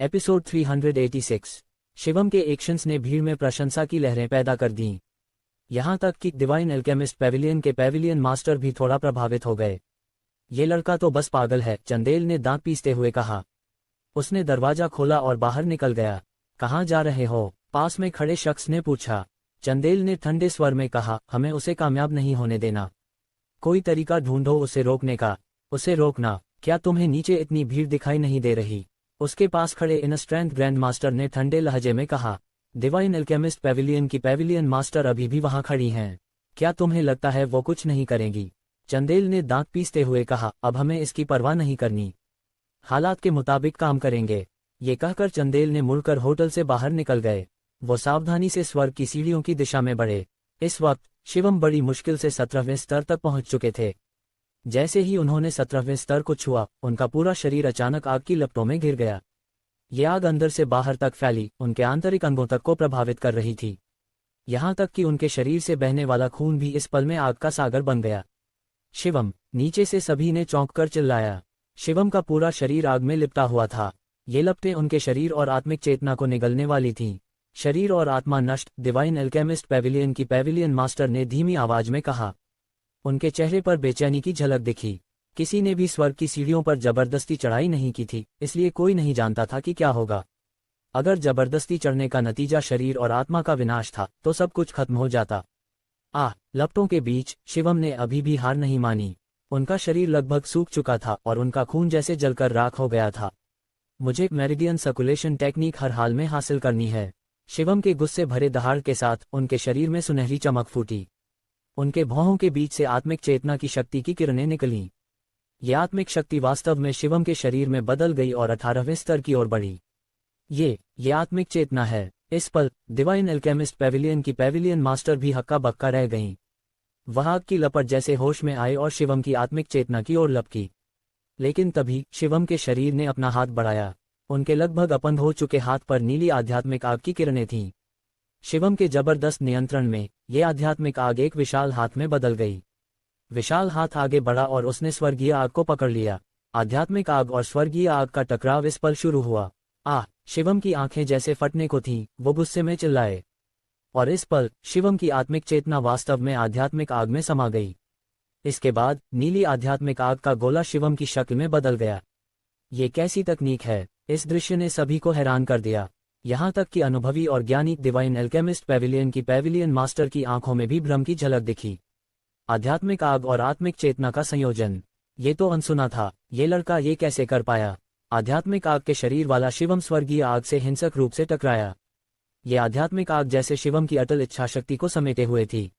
Episode 386। Shivam के actions ने भीड़ में प्रशंसा की लहरें पैदा कर दीं। यहां तक कि डिवाइन एल्केमिस्ट पेविलियन के पेविलियन मास्टर भी थोड़ा प्रभावित हो गए। ये लड़का तो बस पागल है, चंदेल ने दांत पीसते हुए कहा। उसने दरवाजा खोला और बाहर निकल गया। कहाँ जा रहे हो? पास में खड़े शख्स ने पूछा। चंदेल ने ठंडे स्वर में कहा, हमें उसे कामयाब नहीं होने देना। कोई तरीका ढूंढो उसे रोकने का। उसे रोकना? क्या तुम्हें नीचे इतनी भीड़ दिखाई नहीं दे रही? उसके पास खड़े इन स्ट्रेंथ ग्रैंड मास्टर ने ठंडे लहजे में कहा। डिवाइन एल्केमिस्ट पेविलियन की पेविलियन मास्टर अभी भी वहां खड़ी हैं। क्या तुम्हें लगता है वो कुछ नहीं करेंगी? चंदेल ने दांत पीसते हुए कहा। अब हमें इसकी परवाह नहीं करनी, हालात के मुताबिक काम करेंगे। ये कहकर चंदेल ने मुड़कर होटल से बाहर निकल गए। वो सावधानी से स्वर्ग की सीढ़ियों की दिशा में बढ़े। इस वक्त शिवम बड़ी मुश्किल से 17वें स्तर तक पहुंच चुके थे। जैसे ही उन्होंने 17वें स्तर को छुआ, उनका पूरा शरीर अचानक आग की लपटों में घिर गया। ये आग अंदर से बाहर तक फैली, उनके आंतरिक अंगों तक को प्रभावित कर रही थी। यहां तक कि उनके शरीर से बहने वाला खून भी इस पल में आग का सागर बन गया। शिवम! नीचे से सभी ने चौंक कर चिल्लाया। शिवम का पूरा शरीर आग में लिपटा हुआ था। ये लपटें उनके शरीर और आत्मिक चेतना को निगलने वाली थीं। शरीर और आत्मा नष्ट, डिवाइन एल्केमिस्ट पेविलियन की पेविलियन मास्टर ने धीमी आवाज में कहा। उनके चेहरे पर बेचैनी की झलक दिखी। किसी ने भी स्वर्ग की सीढ़ियों पर जबरदस्ती चढ़ाई नहीं की थी, इसलिए कोई नहीं जानता था कि क्या होगा। अगर जबरदस्ती चढ़ने का नतीजा शरीर और आत्मा का विनाश था, तो सब कुछ खत्म हो जाता। लपटों के बीच शिवम ने अभी भी हार नहीं मानी। उनका शरीर लगभग सूख चुका था और उनका खून जैसे जलकर राख हो गया था। मुझे मेरिडियन सर्कुलेशन टेक्निक हर हाल में हासिल करनी है। शिवम के गुस्से भरे दहाड़ के साथ उनके शरीर में सुनहरी चमक फूटी। उनके भौहों के बीच से आत्मिक चेतना की शक्ति की किरणें निकलीं। ये आत्मिक शक्ति वास्तव में शिवम के शरीर में बदल गई और 18वें स्तर की ओर बढ़ी। ये आत्मिक चेतना है। इस पल डिवाइन एल्केमिस्ट पेविलियन की पेविलियन मास्टर भी हक्का बक्का रह गईं। वह आग की लपट जैसे होश में आए और शिवम की आत्मिक चेतना की ओर लपकी। लेकिन तभी शिवम के शरीर ने अपना हाथ बढ़ाया। उनके लगभग अपंग हो चुके हाथ पर नीली आध्यात्मिक आग की किरणें थीं। शिवम के जबरदस्त नियंत्रण में ये आध्यात्मिक आग एक विशाल हाथ में बदल गई। विशाल हाथ आगे बढ़ा और उसने स्वर्गीय आग को पकड़ लिया। आध्यात्मिक आग और स्वर्गीय आग का टकराव इस पल शुरू हुआ। शिवम की आंखें जैसे फटने को थीं, वो गुस्से में चिल्लाए। और इस पल शिवम की आत्मिक चेतना वास्तव में आध्यात्मिक आग में समा गई। इसके बाद नीली आध्यात्मिक आग का गोला शिवम की शक्ल में बदल गया। ये कैसी तकनीक है? इस दृश्य ने सभी को हैरान कर दिया। यहां तक कि अनुभवी और ज्ञानी डिवाइन एल्केमिस्ट पेविलियन की पेविलियन मास्टर की आंखों में भी भ्रम की झलक दिखी। आध्यात्मिक आग और आत्मिक चेतना का संयोजन, ये तो अनसुना था। ये लड़का ये कैसे कर पाया? आध्यात्मिक आग के शरीर वाला शिवम स्वर्गीय आग से हिंसक रूप से टकराया। ये आध्यात्मिक आग जैसे शिवम की अटल इच्छाशक्ति को समेटे हुए थी।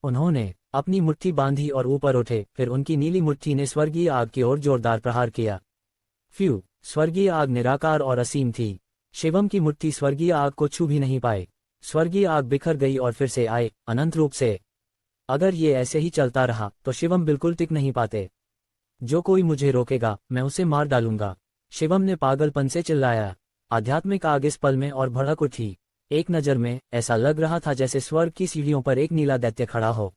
उन्होंने अपनी मुट्ठी बांधी और ऊपर उठे, फिर उनकी नीली मुट्ठी ने स्वर्गीय आग की ओर जोरदार प्रहार किया। स्वर्गीय आग निराकार और असीम थी। शिवम की मुट्ठी स्वर्गीय आग को छू भी नहीं पाए। स्वर्गीय आग बिखर गई और फिर से आए, अनंत रूप से। अगर ये ऐसे ही चलता रहा तो शिवम बिल्कुल टिक नहीं पाते। जो कोई मुझे रोकेगा, मैं उसे मार डालूंगा, शिवम ने पागलपन से चिल्लाया। आध्यात्मिक आग इस पल में और भड़क उठी। एक नज़र में ऐसा लग रहा था जैसे स्वर्ग की सीढ़ियों पर एक नीला दैत्य खड़ा हो।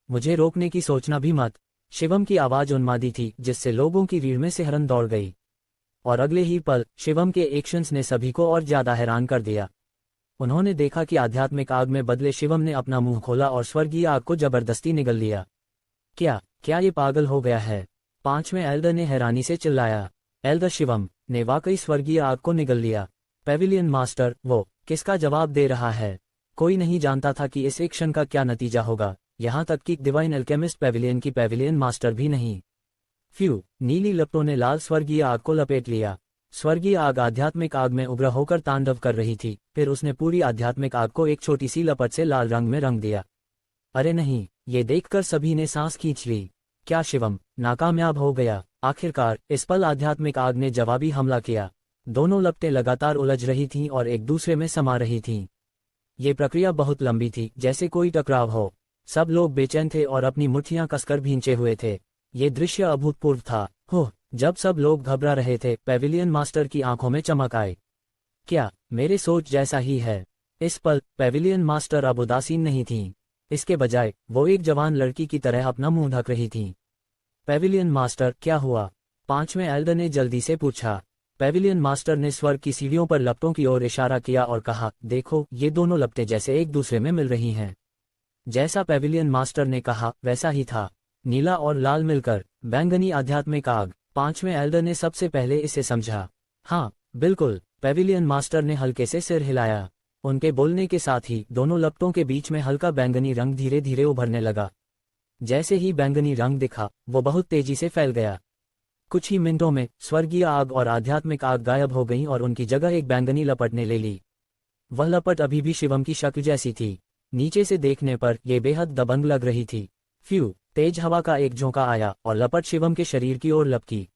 मुझे रोकने की सोचना भी मत। शिवम की आवाज उन्मादी थी, जिससे लोगों की रीढ़ में सिहरन दौड़ गई। और अगले ही पल शिवम के एक्शंस ने सभी को और ज्यादा हैरान कर दिया। उन्होंने देखा कि आध्यात्मिक आग में बदले शिवम ने अपना मुंह खोला और स्वर्गीय आग को जबरदस्ती निगल लिया। क्या ये पागल हो गया है? 5वें एल्डर ने हैरानी से चिल्लाया। एल्डर शिवम ने वाकई स्वर्गीय आग को निगल लिया। पेविलियन मास्टर, वो किसका जवाब दे रहा है? कोई नहीं जानता था कि इस एक्शन का क्या नतीजा होगा, यहां तक कि डिवाइन एल्केमिस्ट पेविलियन की पेविलियन मास्टर भी नहीं। नीली लपटों ने लाल स्वर्गीय आग को लपेट लिया। स्वर्गीय आग आध्यात्मिक आग में उग्र होकर तांडव कर रही थी। फिर उसने पूरी आध्यात्मिक आग को एक छोटी सी लपट से लाल रंग में रंग दिया। अरे नहीं! ये देखकर सभी ने सांस खींच ली। क्या शिवम नाकामयाब हो गया? आखिरकार इस पल आध्यात्मिक आग ने जवाबी हमला किया। दोनों लपटें लगातार उलझ रही थीं और एक दूसरे में समा रही थीं। ये प्रक्रिया बहुत लंबी थी, जैसे कोई टकराव हो। सब लोग बेचैन थे और अपनी मुट्ठियां कसकर भींचे हुए थे। ये दृश्य अभूतपूर्व था। जब सब लोग घबरा रहे थे, पेविलियन मास्टर की आंखों में चमक आई। क्या मेरे सोच जैसा ही है? इस पल पेविलियन मास्टर अब उदासीन नहीं थीं। इसके बजाय वो एक जवान लड़की की तरह अपना मुंह ढक रही थीं। पेविलियन मास्टर, क्या हुआ? 5वें एल्डर ने जल्दी से पूछा। पेविलियन मास्टर ने स्वर्ग की सीढ़ियों पर लपटों की ओर इशारा किया और कहा, देखो, ये दोनों लपटें जैसे एक दूसरे में मिल रही हैं। जैसा पेविलियन मास्टर ने कहा वैसा ही था, नीला और लाल मिलकर बैंगनी आध्यात्मिक आग। 5वें एल्डर ने सबसे पहले इसे समझा। हाँ बिल्कुल, पेविलियन मास्टर ने हल्के से सिर हिलाया। उनके बोलने के साथ ही दोनों लपटों के बीच में हल्का बैंगनी रंग धीरे धीरे उभरने लगा। जैसे ही बैंगनी रंग दिखा वो बहुत तेजी से फैल गया। कुछ ही मिनटों में स्वर्गीय आग और आध्यात्मिक आग गायब हो गईं और उनकी जगह एक बैंगनी लपट ने ले ली। वह लपट अभी भी शिवम की शक्ल जैसी थी। नीचे से देखने पर यह बेहद दबंग लग रही थी। फ्यू, तेज हवा का एक झोंका आया और लपट शिवम के शरीर की ओर लपकी।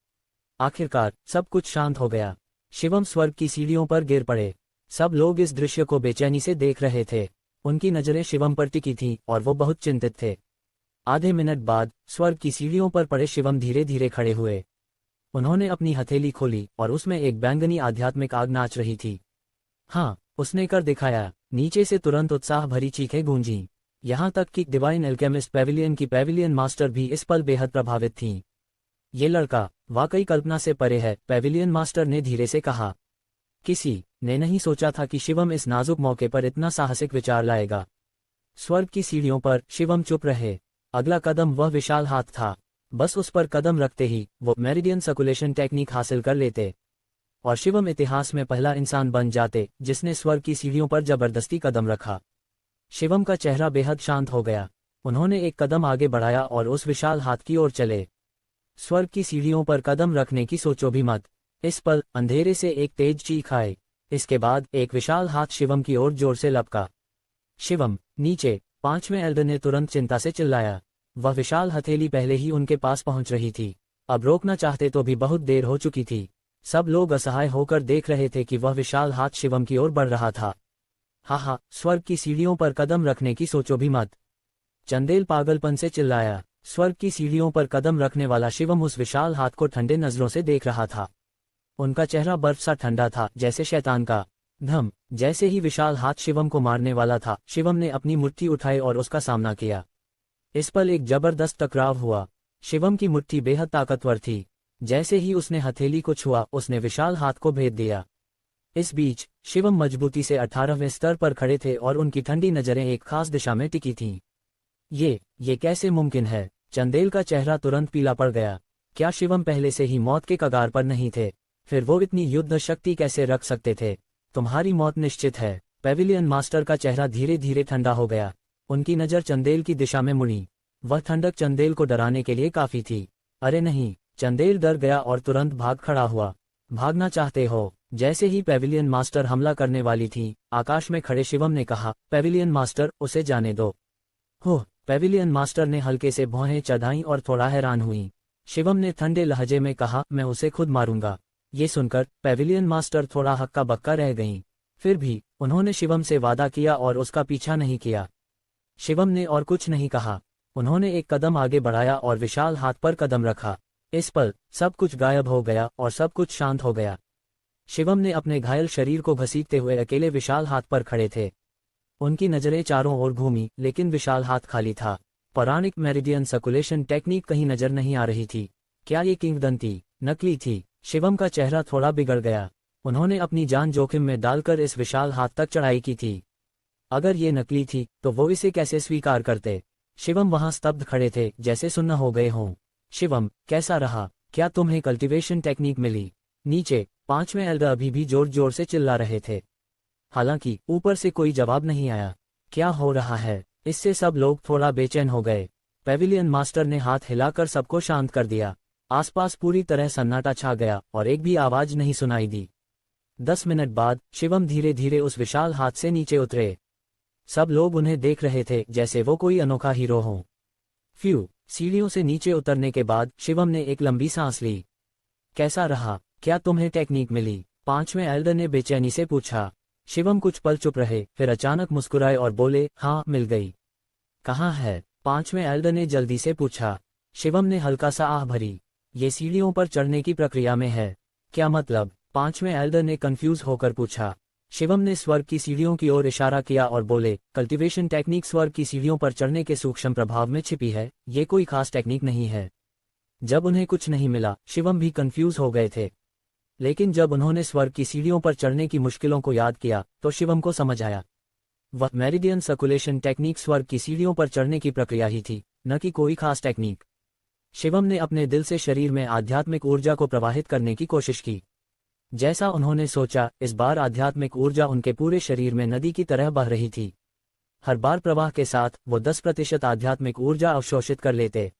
आखिरकार सब कुछ शांत हो गया। शिवम स्वर्ग की सीढ़ियों पर गिर पड़े। सब लोग इस दृश्य को बेचैनी से देख रहे थे। उनकी नजरें शिवम पर टिकी थीं और वो बहुत चिंतित थे। आधे मिनट बाद स्वर्ग की सीढ़ियों पर पड़े शिवम धीरे धीरे खड़े हुए। उन्होंने अपनी हथेली खोली और उसमें एक बैंगनी आध्यात्मिक आग नाच रही थी। हाँ, उसने कर दिखाया। नीचे से तुरंत उत्साह भरी चीखें गूंजीं। यहाँ तक कि डिवाइन एल्केमिस्ट पेविलियन की पेविलियन मास्टर भी इस पल बेहद प्रभावित थीं। ये लड़का वाकई कल्पना से परे है, पेविलियन मास्टर ने धीरे से कहा। किसी ने नहीं सोचा था कि शिवम इस नाजुक मौके पर इतना साहसिक विचार लाएगा। स्वर्ग की सीढ़ियों पर शिवम चुप रहे। अगला कदम वह विशाल हाथ था। बस उस पर कदम रखते ही वो मेरिडियन सर्कुलेशन टेक्निक हासिल कर लेते और शिवम इतिहास में पहला इंसान बन जाते जिसने स्वर्ग की सीढ़ियों पर जबरदस्ती कदम रखा। शिवम का चेहरा बेहद शांत हो गया। उन्होंने एक कदम आगे बढ़ाया और उस विशाल हाथ की ओर चले। स्वर्ग की सीढ़ियों पर कदम रखने की सोचो भी मत। इस पल अंधेरे से एक तेज चीख आई। इसके बाद एक विशाल हाथ शिवम की ओर जोर से लपका। शिवम, नीचे! 5वें एल्डर ने तुरंत चिंता से चिल्लाया। वह विशाल हथेली पहले ही उनके पास पहुंच रही थी। अब रोकना चाहते तो भी बहुत देर हो चुकी थी। सब लोग असहाय होकर देख रहे थे कि वह विशाल हाथ शिवम की ओर बढ़ रहा था। हा, स्वर्ग की सीढ़ियों पर कदम रखने की सोचो भी मत। चंदेल पागलपन से चिल्लाया। स्वर्ग की सीढ़ियों पर कदम रखने वाला शिवम उस विशाल हाथ को ठंडे नजरों से देख रहा था। उनका चेहरा बर्फ सा ठंडा था, जैसे शैतान का धम। जैसे ही विशाल हाथ शिवम को मारने वाला था, शिवम ने अपनी मुट्ठी उठाई और उसका सामना किया। इस पर एक जबरदस्त टकराव हुआ। शिवम की मुट्ठी बेहद ताकतवर थी। जैसे ही उसने हथेली को छुआ, उसने विशाल हाथ को भेद दिया। इस बीच शिवम मजबूती से 18वें स्तर पर खड़े थे और उनकी ठंडी नजरें एक खास दिशा में टिकी थीं। ये कैसे मुमकिन है? चंदेल का चेहरा तुरंत पीला पड़ गया। क्या शिवम पहले से ही मौत के कगार पर नहीं थे? फिर वो इतनी युद्ध शक्ति कैसे रख सकते थे? तुम्हारी मौत निश्चित है। पेविलियन मास्टर का चेहरा धीरे धीरे ठंडा हो गया। उनकी नज़र चंदेल की दिशा में मुड़ी। वह ठंडक चंदेल को डराने के लिए काफी थी। अरे नहीं! चंदेल डर गया और तुरंत भाग खड़ा हुआ। भागना चाहते हो? जैसे ही पेविलियन मास्टर हमला करने वाली थी, आकाश में खड़े शिवम ने कहा, पेविलियन मास्टर, उसे जाने दो। हो! पेविलियन मास्टर ने हल्के से भौहें चढ़ाईं और थोड़ा हैरान हुई। शिवम ने ठंडे लहजे में कहा, मैं उसे खुद मारूंगा। ये सुनकर पेविलियन मास्टर थोड़ा हक्का बक्का रह गईं। फिर भी उन्होंने शिवम से वादा किया और उसका पीछा नहीं किया। शिवम ने और कुछ नहीं कहा। उन्होंने एक कदम आगे बढ़ाया और विशाल हाथ पर कदम रखा। इस पल सब कुछ गायब हो गया और सब कुछ शांत हो गया। शिवम ने अपने घायल शरीर को घसीटते हुए अकेले विशाल हाथ पर खड़े थे। उनकी नजरें चारों ओर घूमी, लेकिन विशाल हाथ खाली था। पौराणिक मेरिडियन सर्कुलेशन टेक्निक कहीं नजर नहीं आ रही थी। क्या ये किंवदंती नकली थी? शिवम का चेहरा थोड़ा बिगड़ गया। उन्होंने अपनी जान जोखिम में डालकर इस विशाल हाथ तक चढ़ाई की थी। अगर ये नकली थी तो वो इसे कैसे स्वीकार करते? शिवम वहां स्तब्ध खड़े थे, जैसे सुन्न हो गए हों। शिवम, कैसा रहा? क्या तुम्हें कल्टीवेशन टेक्निक मिली? नीचे 5वें एल्डर अभी भी जोर जोर से चिल्ला रहे थे। हालांकि ऊपर से कोई जवाब नहीं आया। क्या हो रहा है? इससे सब लोग थोड़ा बेचैन हो गए। पेविलियन मास्टर ने हाथ हिलाकर सबको शांत कर दिया। आसपास पूरी तरह सन्नाटा छा गया और एक भी आवाज नहीं सुनाई दी। 10 मिनट बाद शिवम धीरे धीरे उस विशाल हाथ से नीचे उतरे। सब लोग उन्हें देख रहे थे जैसे वो कोई अनोखा हीरो हो। फ्यू! सीढ़ियों से नीचे उतरने के बाद शिवम ने एक लंबी सांस ली। कैसा रहा? क्या तुम्हें टेक्निक मिली? 5वें एल्डर ने बेचैनी से पूछा। शिवम कुछ पल चुप रहे, फिर अचानक मुस्कुराए और बोले, हाँ, मिल गई। कहाँ है? 5वें एल्डर ने जल्दी से पूछा। शिवम ने हल्का सा आह भरी। ये सीढ़ियों पर चढ़ने की प्रक्रिया में है। क्या मतलब? 5वें एल्डर ने कंफ्यूज होकर पूछा। शिवम ने स्वर्ग की सीढ़ियों की ओर इशारा किया और बोले, कल्टीवेशन टेक्निक स्वर्ग की सीढ़ियों पर चढ़ने के सूक्ष्म प्रभाव में छिपी है। ये कोई खास टेक्निक नहीं है। जब उन्हें कुछ नहीं मिला, शिवम भी कंफ्यूज हो गए थे। लेकिन जब उन्होंने स्वर्ग की सीढ़ियों पर चढ़ने की मुश्किलों को याद किया तो शिवम को समझ आया, वह मेरिडियन सर्कुलेशन टेक्निक स्वर्ग की सीढ़ियों पर चढ़ने की प्रक्रिया ही थी, न कि कोई खास टेक्निक। शिवम ने अपने दिल से शरीर में आध्यात्मिक ऊर्जा को प्रवाहित करने की कोशिश की। जैसा उन्होंने सोचा, इस बार आध्यात्मिक ऊर्जा उनके पूरे शरीर में नदी की तरह बह रही थी। हर बार प्रवाह के साथ वो 10% आध्यात्मिक ऊर्जा अवशोषित कर लेते।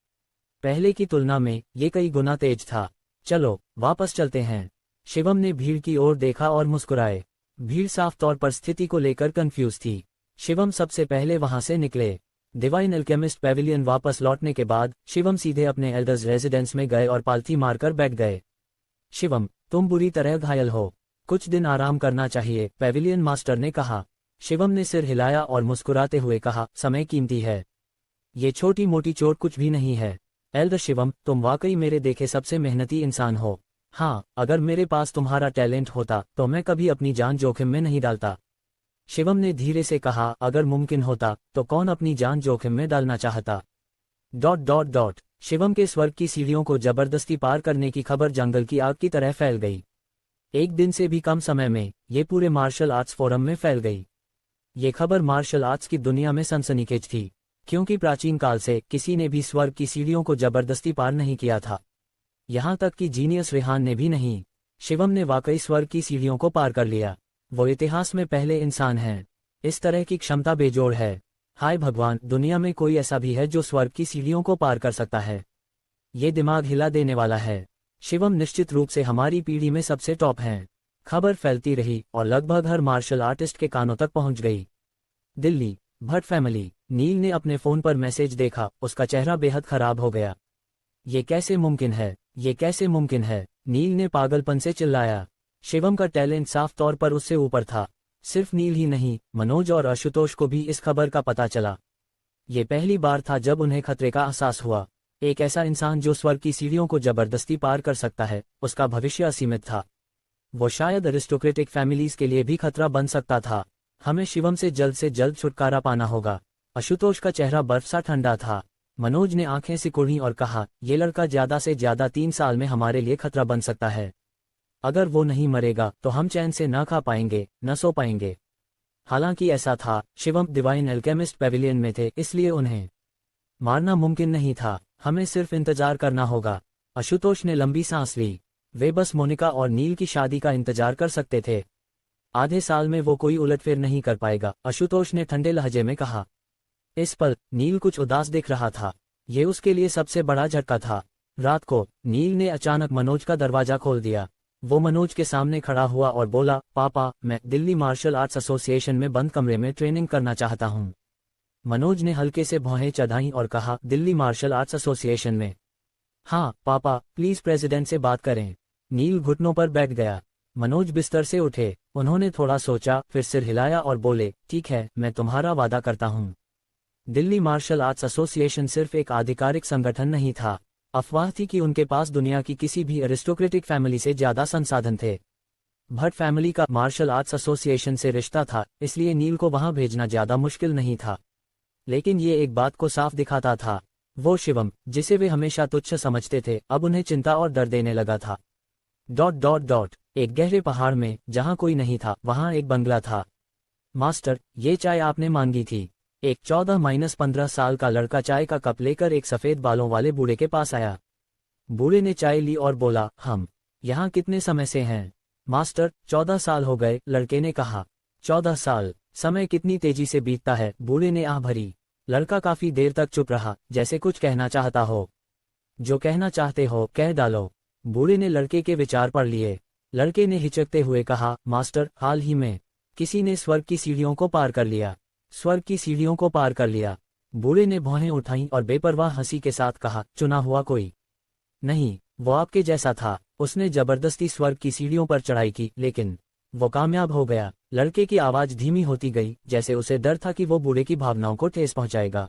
पहले की तुलना में ये कई गुना तेज था। चलो वापस चलते हैं। शिवम ने भीड़ की ओर देखा और मुस्कुराए। भीड़ साफ तौर पर स्थिति को लेकर कंफ्यूज थी। शिवम सबसे पहले वहां से निकले। डिवाइन एल्केमिस्ट पैविलियन वापस लौटने के बाद शिवम सीधे अपने एल्डर्स रेजिडेंस में गए और पालथी मारकर बैठ गए। शिवम, तुम बुरी तरह घायल हो, कुछ दिन आराम करना चाहिए, पैविलियन मास्टर ने कहा। शिवम ने सिर हिलाया और मुस्कुराते हुए कहा, समय कीमती है, ये छोटी मोटी चोट कुछ भी नहीं है। एल्डर शिवम, तुम वाकई मेरे देखे सबसे मेहनती इंसान हो। हाँ, अगर मेरे पास तुम्हारा टैलेंट होता तो मैं कभी अपनी जान जोखिम में नहीं डालता। शिवम ने धीरे से कहा, अगर मुमकिन होता तो कौन अपनी जान जोखिम में डालना चाहता। ... शिवम के स्वर्ग की सीढ़ियों को जबरदस्ती पार करने की खबर जंगल की आग की तरह फैल गई। एक दिन से भी कम समय में ये पूरे मार्शल आर्ट्स फोरम में फैल गई। ये खबर मार्शल आर्ट्स की दुनिया में सनसनीखेज थी, क्योंकि प्राचीन काल से किसी ने भी स्वर्ग की सीढ़ियों को जबरदस्ती पार नहीं किया था। यहाँ तक कि जीनियस रेहान ने भी नहीं। शिवम ने वाकई स्वर्ग की सीढ़ियों को पार कर लिया। वो इतिहास में पहले इंसान हैं। इस तरह की क्षमता बेजोड़ है। हाय भगवान, दुनिया में कोई ऐसा भी है जो स्वर्ग की सीढ़ियों को पार कर सकता है। ये दिमाग हिला देने वाला है। शिवम निश्चित रूप से हमारी पीढ़ी में सबसे टॉप हैं। खबर फैलती रही और लगभग हर मार्शल आर्टिस्ट के कानों तक पहुंच गई। दिल्ली, भट्ट फैमिली। नील ने अपने फोन पर मैसेज देखा, उसका चेहरा बेहद खराब हो गया। ये कैसे मुमकिन है, ये कैसे मुमकिन है, नील ने पागलपन से चिल्लाया। शिवम का टैलेंट साफ तौर पर उससे ऊपर था। सिर्फ नील ही नहीं, मनोज और आशुतोष को भी इस खबर का पता चला। ये पहली बार था जब उन्हें खतरे का एहसास हुआ। एक ऐसा इंसान जो स्वर्ग की सीढ़ियों को जबरदस्ती पार कर सकता है, उसका भविष्य असीमित था। वो शायद अरिस्टोक्रेटिक फैमिलीज के लिए भी खतरा बन सकता था। हमें शिवम से जल्द छुटकारा पाना होगा। आशुतोष का चेहरा बर्फ सा ठंडा था। मनोज ने आंखें सिकुड़ी और कहा, ये लड़का ज्यादा से ज्यादा 3 साल में हमारे लिए खतरा बन सकता है। अगर वो नहीं मरेगा तो हम चैन से न खा पाएंगे, न सो पाएंगे। हालांकि ऐसा था, शिवम डिवाइन एल्केमिस्ट पैविलियन में थे, इसलिए उन्हें मारना मुमकिन नहीं था। हमें सिर्फ इंतजार करना होगा। आशुतोष ने लंबी सांस ली। वे बस मोनिका और नील की शादी का इंतजार कर सकते थे। आधे साल में वो कोई उलटफेर नहीं कर पाएगा, आशुतोष ने ठंडे लहजे में कहा। इस पल नील कुछ उदास दिख रहा था। ये उसके लिए सबसे बड़ा झटका था। रात को नील ने अचानक मनोज का दरवाजा खोल दिया। वो मनोज के सामने खड़ा हुआ और बोला, पापा, मैं दिल्ली मार्शल आर्ट्स एसोसिएशन में बंद कमरे में ट्रेनिंग करना चाहता हूँ। मनोज ने हल्के से भौहें चढ़ाईं और कहा, दिल्ली मार्शल आर्ट्स एसोसिएशन में? हाँ पापा, प्लीज प्रेसिडेंट से बात करें। नील घुटनों पर बैठ गया। मनोज बिस्तर से उठे। उन्होंने थोड़ा सोचा, फिर सिर हिलाया और बोले, ठीक है, मैं तुम्हारा वादा करता हूँ। दिल्ली मार्शल आर्ट्स एसोसिएशन सिर्फ एक आधिकारिक संगठन नहीं था। अफवाह थी कि उनके पास दुनिया की किसी भी अरिस्टोक्रेटिक फैमिली से ज्यादा संसाधन थे। भट्ट फैमिली का मार्शल आर्ट्स एसोसिएशन से रिश्ता था, इसलिए नील को वहां भेजना ज्यादा मुश्किल नहीं था। लेकिन ये एक बात को साफ दिखाता था, वो शिवम, जिसे वे हमेशा तुच्छ समझते थे, अब उन्हें चिंता और डर देने लगा था। ... एक गहरे पहाड़ में, जहां कोई नहीं था, वहां एक बंगला था। मास्टर, ये चाय आपने मांगी थी। एक 14-15 साल का लड़का चाय का कप लेकर एक सफेद बालों वाले बूढ़े के पास आया। बूढ़े ने चाय ली और बोला, हम यहाँ कितने समय से हैं? मास्टर, 14 साल हो गए, लड़के ने कहा। 14 साल? समय कितनी तेजी से बीतता है, बूढ़े ने आह भरी। लड़का काफी देर तक चुप रहा, जैसे कुछ कहना चाहता हो। जो कहना चाहते हो कह डालो। बूढ़े ने लड़के के विचार पढ़ लिए। लड़के ने हिचकते हुए कहा, मास्टर, हाल ही में किसी ने स्वर्ग की सीढ़ियों को पार कर लिया। स्वर्ग की सीढ़ियों को पार कर लिया? बूढ़े ने भौहें उठाईं और बेपरवाह हंसी के साथ कहा, चुना हुआ कोई? नहीं, वो आपके जैसा था। उसने जबरदस्ती स्वर्ग की सीढ़ियों पर चढ़ाई की, लेकिन वो कामयाब हो गया। लड़के की आवाज धीमी होती गई, जैसे उसे डर था कि वो बूढ़े की भावनाओं को ठेस पहुंचाएगा।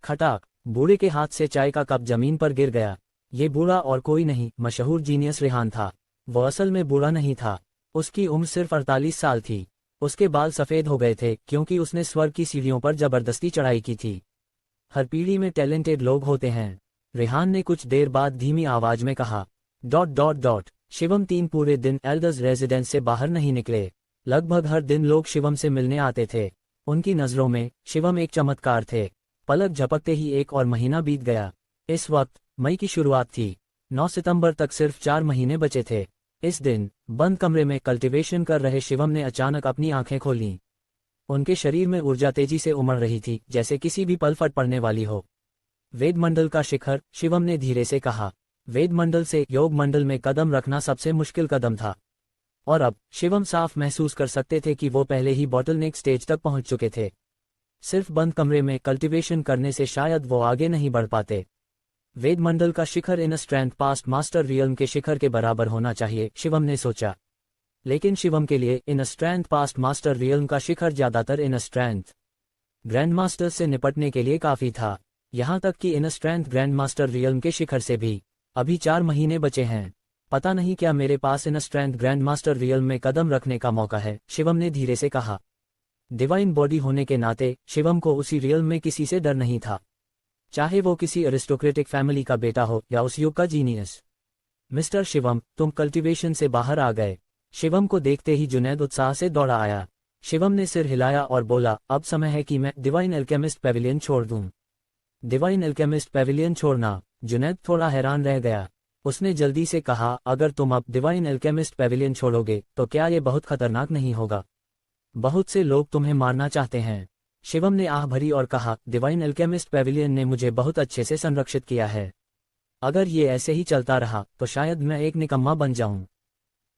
खटाक, बूढ़े के हाथ से चाय का कप जमीन पर गिर गया। ये बूढ़ा और कोई नहीं, मशहूर जीनियस रेहान था। वो असल में बूढ़ा नहीं था। उसकी उम्र सिर्फ 48 साल थी। उसके बाल सफेद हो गए थे, क्योंकि उसने स्वर्ग की सीढ़ियों पर जबरदस्ती चढ़ाई की थी। हर पीढ़ी में टैलेंटेड लोग होते हैं, रेहान ने कुछ देर बाद धीमी आवाज में कहा। ... शिवम 3 पूरे दिन एल्डर्स रेजिडेंस से बाहर नहीं निकले। लगभग हर दिन लोग शिवम से मिलने आते थे। उनकी नज़रों में शिवम एक चमत्कार थे। पलक झपकते ही एक और महीना बीत गया। इस वक्त मई की शुरुआत थी। 9 सितंबर तक सिर्फ 4 महीने बचे थे। इस दिन बंद कमरे में कल्टीवेशन कर रहे शिवम ने अचानक अपनी आंखें खोलीं। उनके शरीर में ऊर्जा तेजी से उमड़ रही थी, जैसे किसी भी पल फट पड़ने वाली हो। वेदमंडल का शिखर, शिवम ने धीरे से कहा। वेदमंडल से योग मंडल में कदम रखना सबसे मुश्किल कदम था, और अब शिवम साफ महसूस कर सकते थे कि वो पहले ही बॉटलनेक स्टेज तक पहुंच चुके थे। सिर्फ बंद कमरे में कल्टीवेशन करने से शायद वो आगे नहीं बढ़ पाते। वेदमंडल का शिखर in strength past master realm के शिखर के बराबर होना चाहिए, शिवम ने सोचा। लेकिन शिवम के लिए इन स्ट्रेंथ पास्ट मास्टर रियल्म का शिखर ज्यादातर इन स्ट्रेंथ ग्रैंड मास्टर से निपटने के लिए काफी था। यहां तक कि इन स्ट्रेंथ ग्रैंड मास्टर रियल्म के शिखर से भी अभी 4 महीने बचे हैं। पता नहीं क्या मेरे पास in strength grand master realm में कदम रखने का मौका है, शिवम ने धीरे से कहा। डिवाइन बॉडी होने के नाते शिवम को उसी रियल्म में किसी से डर नहीं था, चाहे वो किसी अरिस्टोक्रेटिक फैमिली का बेटा हो या उस युग का जीनियस। मिस्टर शिवम, तुम कल्टीवेशन से बाहर आ गए। शिवम को देखते ही जुनैद उत्साह से दौड़ा आया। शिवम ने सिर हिलाया और बोला, अब समय है कि मैं डिवाइन एल्केमिस्ट पेविलियन छोड़ दूं। डिवाइन एल्केमिस्ट पेविलियन छोड़ना? जुनैद थोड़ा हैरान रह गया। उसने जल्दी से कहा, अगर तुम अब डिवाइन एल्केमिस्ट पेविलियन छोड़ोगे तो क्या ये बहुत खतरनाक नहीं होगा? बहुत से लोग तुम्हें मारना चाहते हैं। शिवम ने आह भरी और कहा, डिवाइन एल्केमिस्ट पेविलियन ने मुझे बहुत अच्छे से संरक्षित किया है। अगर ये ऐसे ही चलता रहा तो शायद मैं एक निकम्मा बन जाऊं।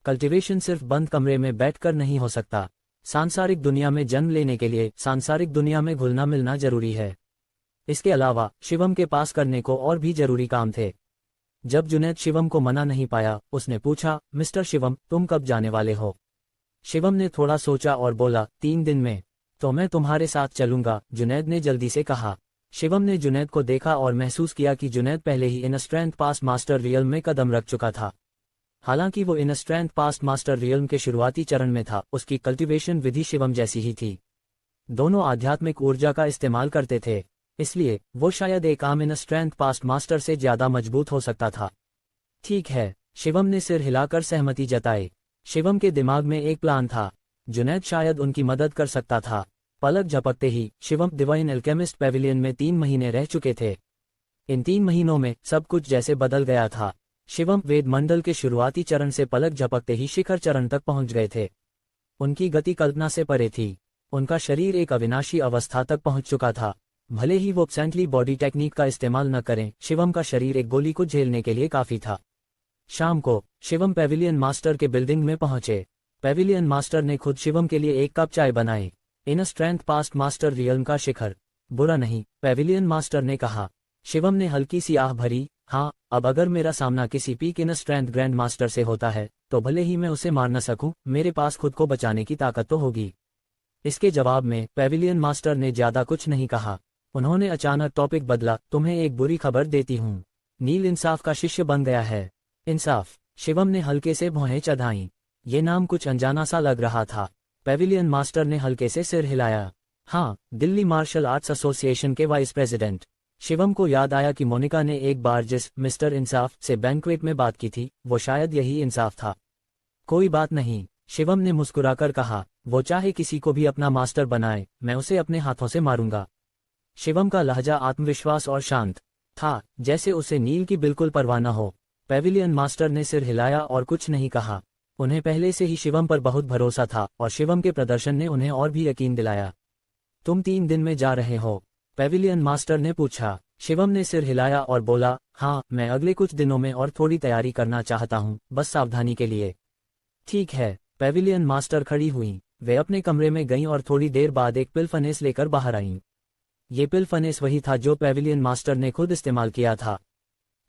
कल्टीवेशन सिर्फ बंद कमरे में बैठकर नहीं हो सकता। सांसारिक दुनिया में जन्म लेने के लिए सांसारिक दुनिया में घुलना मिलना जरूरी है। इसके अलावा शिवम के पास करने को और भी जरूरी काम थे। जब जुनैद शिवम को मना नहीं पाया, उसने पूछा, मिस्टर शिवम, तुम कब जाने वाले हो? शिवम ने थोड़ा सोचा और बोला, 3 दिन में। तो मैं तुम्हारे साथ चलूंगा, जुनैद ने जल्दी से कहा। शिवम ने जुनैद को देखा और महसूस किया कि जुनैद पहले ही in strength past master realm में कदम रख चुका था। हालांकि वो in strength past master realm के शुरुआती चरण में था, उसकी कल्टीवेशन विधि शिवम जैसी ही थी। दोनों आध्यात्मिक ऊर्जा का इस्तेमाल करते थे, इसलिए वो शायद एक आम इन स्ट्रेंथ पास्ट मास्टर से ज्यादा मजबूत हो सकता था। ठीक है, शिवम ने सिर हिलाकर सहमति जताई। शिवम के दिमाग में एक प्लान था। जुनैद शायद उनकी मदद कर सकता था। पलक झपकते ही शिवम डिवाइन एल्केमिस्ट पेविलियन में 3 महीने रह चुके थे। इन 3 महीनों में सब कुछ जैसे बदल गया था। शिवम वेद मंडल के शुरुआती चरण से पलक झपकते ही शिखर चरण तक पहुंच गए थे। उनकी गति कल्पना से परे थी। उनका शरीर एक अविनाशी अवस्था तक पहुंच चुका था। भले ही वो सेंटली बॉडी टेक्निक का इस्तेमाल न करें, शिवम का शरीर एक गोली को झेलने के लिए काफी था। शाम को शिवम पेविलियन मास्टर के बिल्डिंग में पहुंचे। पेविलियन मास्टर ने खुद शिवम के लिए एक कप चाय बनाई। इन स्ट्रेंथ पास्ट मास्टर रियल्म का शिखर? बुरा नहीं, पेविलियन मास्टर ने कहा। शिवम ने हल्की सी आह भरी। हाँ, अब अगर मेरा सामना किसी peak in strength grand master से होता है तो भले ही मैं उसे मार न सकूं, मेरे पास खुद को बचाने की ताकत तो होगी। इसके जवाब में पेविलियन मास्टर ने ज्यादा कुछ नहीं कहा। उन्होंने अचानक टॉपिक बदला। तुम्हें एक बुरी खबर देती हूँ, नील इंसाफ का शिष्य बन गया है। इंसाफ? शिवम ने हल्के से भौहें चढ़ाईं। ये नाम कुछ अनजाना सा लग रहा था। पेविलियन मास्टर ने हल्के से सिर हिलाया। हाँ, दिल्ली मार्शल आर्ट्स एसोसिएशन के वाइस प्रेसिडेंट। शिवम को याद आया कि मोनिका ने एक बार जिस मिस्टर इंसाफ से बैंक्वेट में बात की थी, वो शायद यही इंसाफ था। कोई बात नहीं, शिवम ने मुस्कुराकर कहा। वो चाहे किसी को भी अपना मास्टर बनाए, मैं उसे अपने हाथों से मारूंगा। शिवम का लहजा आत्मविश्वास और शांत था, जैसे उसे नील की बिल्कुल परवाह न हो। पेविलियन मास्टर ने सिर हिलाया और कुछ नहीं कहा। उन्हें पहले से ही शिवम पर बहुत भरोसा था और शिवम के प्रदर्शन ने उन्हें और भी यकीन दिलाया। तुम 3 दिन में जा रहे हो? पेविलियन मास्टर ने पूछा। शिवम ने सिर हिलाया और बोला, हाँ, मैं अगले कुछ दिनों में और थोड़ी तैयारी करना चाहता हूँ, बस सावधानी के लिए। ठीक है। पेविलियन मास्टर खड़ी हुई। वे अपने कमरे में गईं और थोड़ी देर बाद एक पिल फनेस लेकर बाहर आईं। ये पिल फनेस वही था जो पेविलियन मास्टर ने खुद इस्तेमाल किया था।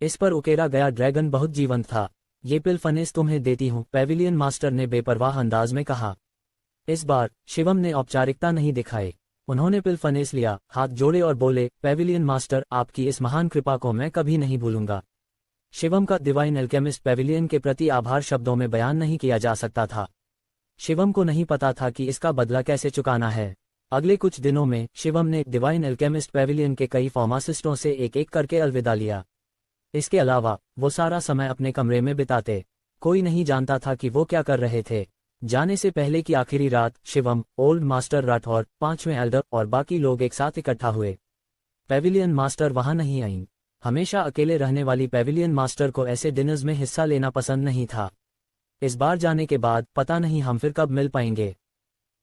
इस पर उकेरा गया ड्रैगन बहुत जीवंत था। ये पिल फनेस तुम्हें देती हूँ, पेविलियन मास्टर ने बेपरवाह अंदाज में कहा। इस बार शिवम ने औपचारिकता नहीं दिखाई। उन्होंने पिल फनेस लिया, हाथ जोड़े और बोले, पेविलियन मास्टर, आपकी इस महान कृपा को मैं कभी नहीं भूलूंगा। शिवम का डिवाइन एल्केमिस्ट पेविलियन के प्रति आभार शब्दों में बयान नहीं किया जा सकता था। शिवम को नहीं पता था कि इसका बदला कैसे चुकाना है। अगले कुछ दिनों में शिवम ने डिवाइन एल्केमिस्ट पेविलियन के कई फार्मासिस्टों से एक एक करके अलविदा लिया। इसके अलावा वो सारा समय अपने कमरे में बिताते। कोई नहीं जानता था कि वो क्या कर रहे थे। जाने से पहले की आखिरी रात शिवम, ओल्ड मास्टर राठौर, 5वें एल्डर और बाकी लोग एक साथ इकट्ठा हुए। पेविलियन मास्टर वहां नहीं आईं। हमेशा अकेले रहने वाली पेविलियन मास्टर को ऐसे डिनर्स में हिस्सा लेना पसंद नहीं था। इस बार जाने के बाद पता नहीं हम फिर कब मिल पाएंगे।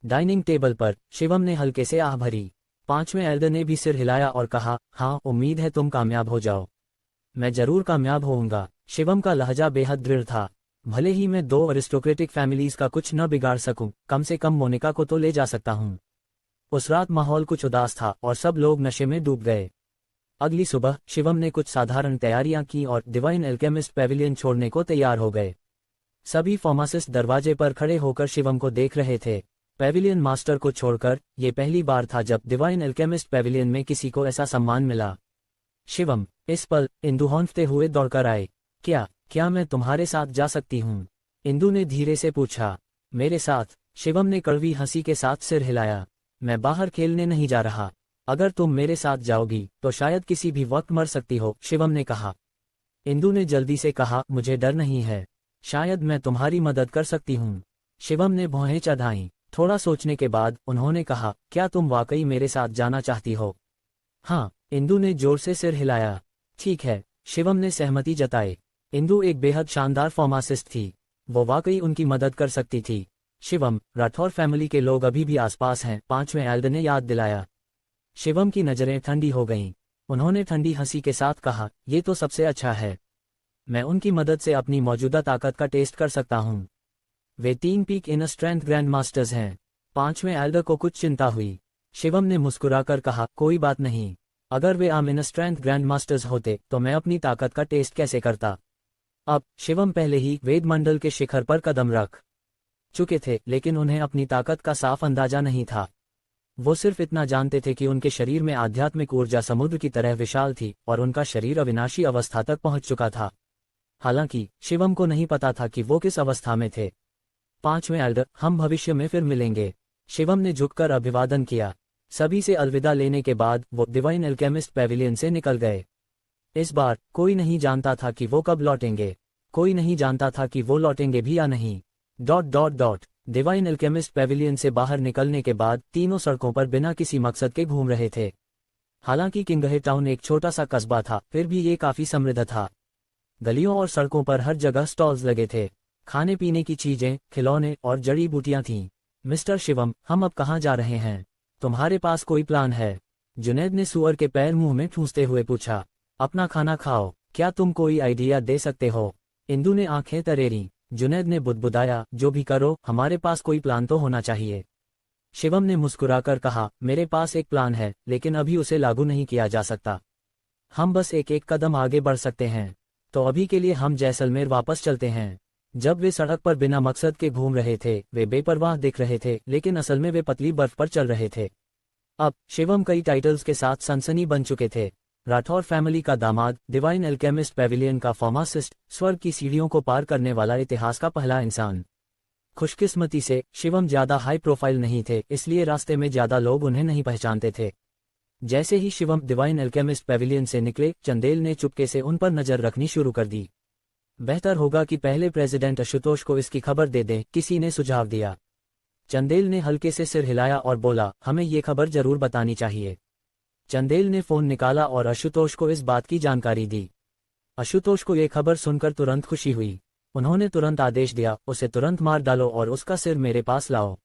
डाइनिंग टेबल पर शिवम ने हल्के से आह भरी। 5वें एल्डर ने भी सिर हिलाया और कहा, हाँ, उम्मीद है तुम कामयाब हो जाओ। मैं जरूर कामयाब होऊंगा। शिवम का लहजा बेहद दृढ़ था। भले ही मैं 2 अरिस्टोक्रेटिक फैमिलीज का कुछ न बिगाड़ सकूं, कम से कम मोनिका को तो ले जा सकता हूं। उस रात माहौल कुछ उदास था और सब लोग नशे में डूब गए। अगली सुबह शिवम ने कुछ साधारण तैयारियां की और डिवाइन एल्केमिस्ट पेविलियन छोड़ने को तैयार हो गए। सभी फार्मासिस्ट दरवाजे पर खड़े होकर शिवम को देख रहे थे। पेविलियन मास्टर को छोड़कर ये पहली बार था जब डिवाइन एल्केमिस्ट पेविलियन में किसी को ऐसा सम्मान मिला। शिवम, इस पल इंदु हौंफते हुए दौड़कर आए। क्या मैं तुम्हारे साथ जा सकती हूँ? इंदु ने धीरे से पूछा। मेरे साथ? शिवम ने कड़वी हंसी के साथ सिर हिलाया। मैं बाहर खेलने नहीं जा रहा। अगर तुम मेरे साथ जाओगी तो शायद किसी भी वक्त मर सकती हो, शिवम ने कहा। इंदु ने जल्दी से कहा, मुझे डर नहीं है। शायद मैं तुम्हारी मदद कर सकती हूँ। शिवम ने भौहें चढ़ाईं। थोड़ा सोचने के बाद उन्होंने कहा, क्या तुम वाकई मेरे साथ जाना चाहती हो? हाँ, इंदु ने जोर से सिर हिलाया। ठीक है, शिवम ने सहमति जताई। इंदु एक बेहद शानदार फार्मासिस्ट थी। वो वाकई उनकी मदद कर सकती थी। शिवम, राठौर फैमिली के लोग अभी भी आसपास हैं, 5वें एल्डर ने याद दिलाया। शिवम की नजरें ठंडी हो गईं। उन्होंने ठंडी हंसी के साथ कहा, ये तो सबसे अच्छा है। मैं उनकी मदद से अपनी मौजूदा ताकत का टेस्ट कर सकता हूँ। वे 3 peak inner strength grand masters हैं। 5वें एल्डर को कुछ चिंता हुई। शिवम ने मुस्कुराकर कहा, कोई बात नहीं। अगर वे आम इनर स्ट्रेंथ ग्रैंड मास्टर्स होते तो मैं अपनी ताकत का टेस्ट कैसे करता? अब शिवम पहले ही वेद मंडल के शिखर पर कदम रख चुके थे, लेकिन उन्हें अपनी ताकत का साफ अंदाजा नहीं था। वो सिर्फ इतना जानते थे कि उनके शरीर में आध्यात्मिक ऊर्जा समुद्र की तरह विशाल थी और उनका शरीर अविनाशी अवस्था तक पहुंच चुका था। हालांकि शिवम को नहीं पता था कि वो किस अवस्था में थे। 5वें एल्डर, हम भविष्य में फिर मिलेंगे। शिवम ने झुककर अभिवादन किया। सभी से अलविदा लेने के बाद वो डिवाइन एल्केमिस्ट पेविलियन से निकल गए। इस बार कोई नहीं जानता था कि वो कब लौटेंगे। कोई नहीं जानता था कि वो लौटेंगे भी या नहीं। ... डिवाइन एल्केमिस्ट पेविलियन से बाहर निकलने के बाद तीनों सड़कों पर बिना किसी मकसद के घूम रहे थे। हालांकि किंगहे टाउन एक छोटा सा कस्बा था, फिर भी ये काफी समृद्ध था। गलियों और सड़कों पर हर जगह स्टॉल्स लगे थे। खाने पीने की चीजें, खिलौने और जड़ी बूटियां थीं। मिस्टर शिवम, हम अब कहाँ जा रहे हैं? तुम्हारे पास कोई प्लान है? जुनैद ने सुअर के पैर मुंह में ठूंसते हुए पूछा। अपना खाना खाओ, क्या तुम कोई आइडिया दे सकते हो? इंदु ने आंखें तरेरी। जुनैद ने बुदबुदाया, जो भी करो, हमारे पास कोई प्लान तो होना चाहिए। शिवम ने मुस्कुराकर कहा, मेरे पास एक प्लान है, लेकिन अभी उसे लागू नहीं किया जा सकता। हम बस एक एक कदम आगे बढ़ सकते हैं। तो अभी के लिए हम जैसलमेर वापस चलते हैं। जब वे सड़क पर बिना मकसद के घूम रहे थे, वे बेपरवाह दिख रहे थे, लेकिन असल में वे पतली बर्फ पर चल रहे थे। अब शिवम कई टाइटल्स के साथ सनसनी बन चुके थे। राठौर फैमिली का दामाद, डिवाइन एल्केमिस्ट पेविलियन का फार्मासिस्ट, स्वर्ग की सीढ़ियों को पार करने वाला इतिहास का पहला इंसान। खुशकिस्मती से शिवम ज्यादा हाई प्रोफाइल नहीं थे, इसलिए रास्ते में ज्यादा लोग उन्हें नहीं पहचानते थे। जैसे ही शिवम डिवाइन एल्केमिस्ट पेविलियन से निकले, चंदेल ने चुपके से उन पर नजर रखनी शुरू कर दी। बेहतर होगा कि पहले प्रेसिडेंट आशुतोष को इसकी खबर दे दें, किसी ने सुझाव दिया। चंदेल ने हल्के से सिर हिलाया और बोला, हमें ये खबर जरूर बतानी चाहिए। चंदेल ने फोन निकाला और आशुतोष को इस बात की जानकारी दी। आशुतोष को यह खबर सुनकर तुरंत खुशी हुई। उन्होंने तुरंत आदेश दिया, उसे तुरंत मार डालो और उसका सिर मेरे पास लाओ।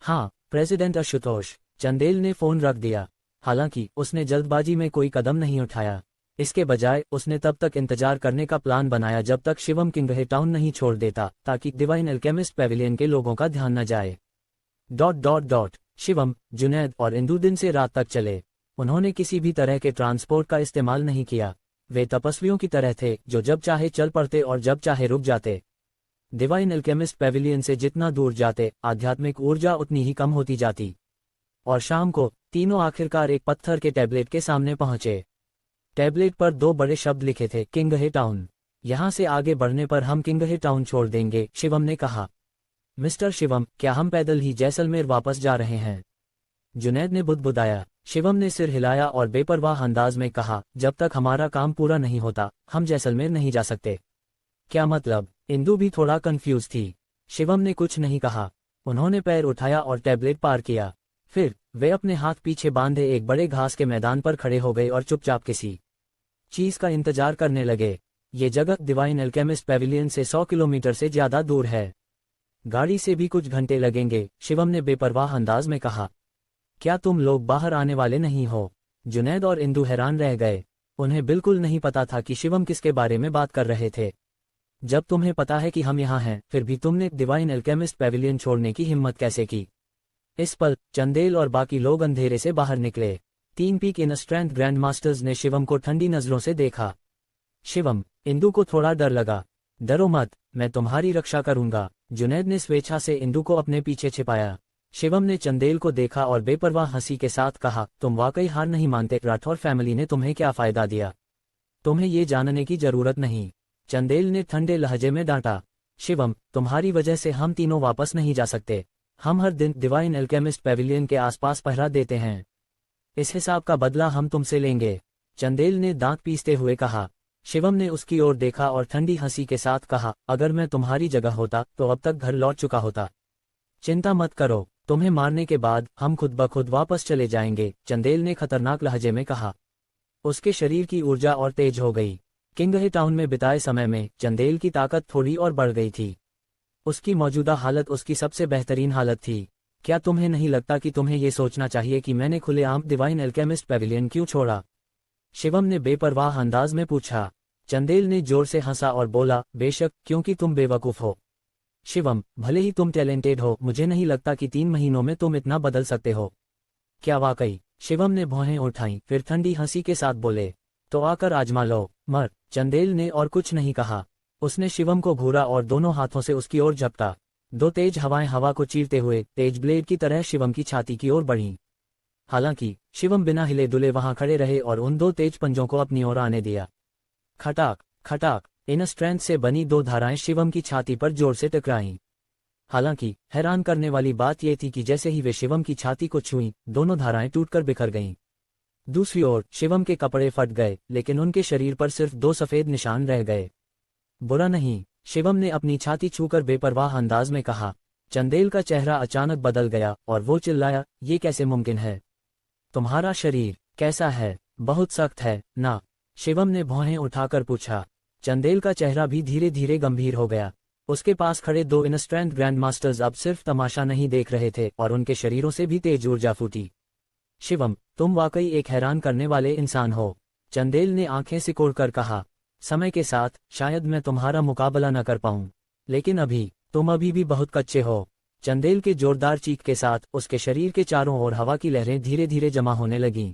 हाँ, प्रेसिडेंट आशुतोष। चंदेल ने फोन रख दिया। हालांकि उसने जल्दबाजी में कोई कदम नहीं उठाया। इसके बजाय उसने तब तक इंतजार करने का प्लान बनाया जब तक शिवम किंगहे टाउन नहीं छोड़ देता, ताकि डिवाइन एल्केमिस्ट पेविलियन के लोगों का ध्यान न जाए। ... शिवम, जुनैद और इंदु दिन से रात तक चले। उन्होंने किसी भी तरह के ट्रांसपोर्ट का इस्तेमाल नहीं किया। वे तपस्वियों की तरह थे, जो जब चाहे चल पड़ते और जब चाहे रुक जाते। डिवाइन एल्केमिस्ट पेविलियन से जितना दूर जाते, आध्यात्मिक ऊर्जा उतनी ही कम होती जाती। और शाम को तीनों आखिरकार एक पत्थर के टैबलेट के सामने पहुंचे। टैबलेट पर 2 बड़े शब्द लिखे थे, किंगहे टाउन। यहां से आगे बढ़ने पर हम किंगहे टाउन छोड़ देंगे, शिवम ने कहा। मिस्टर शिवम, क्या हम पैदल ही जैसलमेर वापस जा रहे हैं? जुनैद ने बुदबुदाया। शिवम ने सिर हिलाया और बेपरवाह अंदाज में कहा, जब तक हमारा काम पूरा नहीं होता, हम जैसलमेर नहीं जा सकते। क्या मतलब? इंदु भी थोड़ा कंफ्यूज थी। शिवम ने कुछ नहीं कहा। उन्होंने पैर उठाया और टैबलेट पार किया। फिर वे अपने हाथ पीछे बांधे एक बड़े घास के मैदान पर खड़े हो गए और चुपचाप किसी चीज का इंतजार करने लगे। ये जगह डिवाइन एल्केमिस्ट पेविलियन से 100 किलोमीटर से ज्यादा दूर है। गाड़ी से भी कुछ घंटे लगेंगे, शिवम ने बेपरवाह अंदाज में कहा। क्या तुम लोग बाहर आने वाले नहीं हो? जुनैद और इंदु हैरान रह गए। उन्हें बिल्कुल नहीं पता था कि शिवम किसके बारे में बात कर रहे थे। जब तुम्हें पता है कि हम यहाँ हैं, फिर भी तुमने डिवाइन एल्केमिस्ट पेविलियन छोड़ने की हिम्मत कैसे की? इस पल चंदेल और बाकी लोग अंधेरे से बाहर निकले। 3 peak in strength grand masters ने शिवम को ठंडी नजरों से देखा। शिवम, इंदु को थोड़ा डर लगा। डरो मत, मैं तुम्हारी रक्षा करूंगा। जुनैद ने स्वेच्छा से इंदु को अपने पीछे छिपाया। शिवम ने चंदेल को देखा और बेपरवाह हंसी के साथ कहा, तुम वाकई हार नहीं मानते। राठौर फैमिली ने तुम्हें क्या फायदा दिया? तुम्हें ये जानने की जरूरत नहीं। चंदेल ने ठंडे लहजे में डांटा। शिवम, तुम्हारी वजह से हम तीनों वापस नहीं जा सकते। हम हर दिन डिवाइन एल्केमिस्ट पेविलियन के आसपास पहरा देते हैं। इस हिसाब का बदला हम तुमसे लेंगे। चंदेल ने दांत पीसते हुए कहा। शिवम ने उसकी ओर देखा और ठंडी हंसी के साथ कहा, अगर मैं तुम्हारी जगह होता तो अब तक घर लौट चुका होता। चिंता मत करो, तुम्हें मारने के बाद हम खुद ब खुद वापस चले जाएंगे, चंदेल ने खतरनाक लहजे में कहा। उसके शरीर की ऊर्जा और तेज हो गई। किंगहे टाउन में बिताए समय में चंदेल की ताकत थोड़ी और बढ़ गई थी। उसकी मौजूदा हालत उसकी सबसे बेहतरीन हालत थी। क्या तुम्हें नहीं लगता कि तुम्हें ये सोचना चाहिए कि मैंने खुलेआम डिवाइन एल्केमिस्ट पेविलियन क्यों छोड़ा? शिवम ने बेपरवाह अंदाज में पूछा। चंदेल ने जोर से हंसा और बोला, बेशक, क्योंकि तुम बेवकूफ हो। शिवम, भले ही तुम टैलेंटेड हो, मुझे नहीं लगता कि 3 महीनों में तुम इतना बदल सकते हो। क्या वाकई? शिवम ने भौहें उठाईं, फिर ठंडी हंसी के साथ बोले, तो आकर आजमा लो, मर। चंदेल ने और कुछ नहीं कहा। उसने शिवम को घूरा और दोनों हाथों से उसकी ओर झपटा। 2 तेज हवाएं हवा को चीरते हुए तेज ब्लेड की तरह शिवम की छाती की ओर बढ़ीं। हालांकि शिवम बिना हिले डुले वहां खड़े रहे और उन 2 तेज पंजों को अपनी ओर आने दिया। खटाक खटाक, इन स्ट्रेंथ से बनी 2 धाराएं शिवम की छाती पर जोर से टकराईं। हालांकि हैरान करने वाली बात यह थी कि जैसे ही वे शिवम की छाती को छुईं, दोनों धाराएं टूटकर बिखर गईं। दूसरी ओर शिवम के कपड़े फट गए, लेकिन उनके शरीर पर सिर्फ 2 सफेद निशान रह गए। बुरा नहीं, शिवम ने अपनी छाती छूकर बेपरवाह अंदाज में कहा। चंदेल का चेहरा अचानक बदल गया और वो चिल्लाया, ये कैसे मुमकिन है? तुम्हारा शरीर कैसा है? बहुत सख्त है ना? शिवम ने भौहें उठाकर पूछा। चंदेल का चेहरा भी धीरे धीरे गंभीर हो गया। उसके पास खड़े 2 इनस्ट्रेंथ ग्रैंड मास्टर्स अब सिर्फ तमाशा नहीं देख रहे थे और उनके शरीरों से भी तेज ऊर्जा फूटी। शिवम, तुम वाकई एक हैरान करने वाले इंसान हो, चंदेल ने आंखें सिकोड़कर कहा। समय के साथ शायद मैं तुम्हारा मुकाबला न कर पाऊं, लेकिन तुम अभी भी बहुत कच्चे हो। चंदेल के जोरदार चीख के साथ उसके शरीर के चारों ओर हवा की लहरें धीरे धीरे जमा होने लगीं।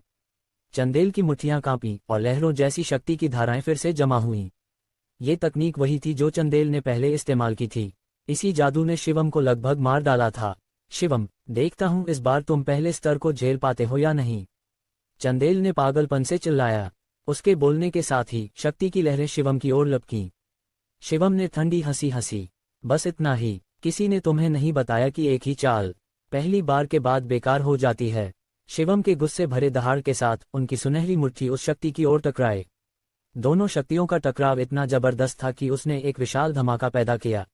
चंदेल की मुट्ठियां कांपीं और लहरों जैसी शक्ति की धाराएं फिर से जमा हुईं। ये तकनीक वही थी जो चंदेल ने पहले इस्तेमाल की थी। इसी जादू ने शिवम को लगभग मार डाला था। शिवम, देखता हूं इस बार तुम पहले स्तर को झेल पाते हो या नहीं, चंदेल ने पागलपन से चिल्लाया। उसके बोलने के साथ ही शक्ति की लहरें शिवम की ओर लपकीं। शिवम ने ठंडी हंसी हंसी। बस इतना ही, किसी ने तुम्हें नहीं बताया कि एक ही चाल पहली बार के बाद बेकार हो जाती है। शिवम के गुस्से भरे दहाड़ के साथ उनकी सुनहरी मुट्ठी उस शक्ति की ओर टकराए। दोनों शक्तियों का टकराव इतना जबरदस्त था कि उसने एक विशाल धमाका पैदा किया।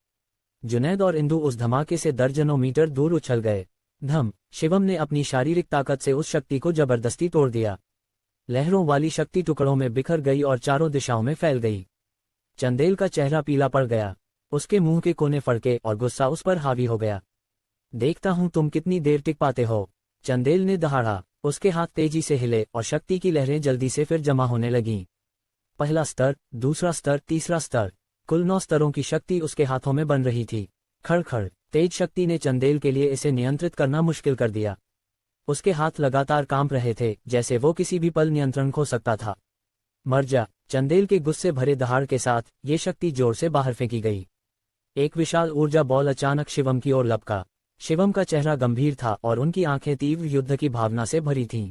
जुनैद और इंदु उस धमाके से दर्जनों मीटर दूर उछल गए। धम! शिवम ने अपनी शारीरिक ताकत से उस शक्ति को जबरदस्ती तोड़ दिया। लहरों वाली शक्ति टुकड़ों में बिखर गई और चारों दिशाओं में फैल गई। चंदेल का चेहरा पीला पड़ गया। उसके मुंह के कोने फड़के और गुस्सा उस पर हावी हो गया। देखता हूं तुम कितनी देर टिक पाते हो, चंदेल ने दहाड़ा। उसके हाथ तेजी से हिले और शक्ति की लहरें जल्दी से फिर जमा होने लगीं। पहला स्तर, दूसरा स्तर, तीसरा स्तर, कुल 9 स्तरों की शक्ति उसके हाथों में बन रही थी। खड़खड़ तेज शक्ति ने चंदेल के लिए इसे नियंत्रित करना मुश्किल कर दिया। उसके हाथ लगातार कांप रहे थे, जैसे वो किसी भी पल नियंत्रण खो सकता था। मर जा! चंदेल के गुस्से भरे दहाड़ के साथ ये शक्ति जोर से बाहर फेंकी गई। एक विशाल ऊर्जा बॉल अचानक शिवम की ओर लपका। शिवम का चेहरा गंभीर था और उनकी आंखें तीव्र युद्ध की भावना से भरी थीं।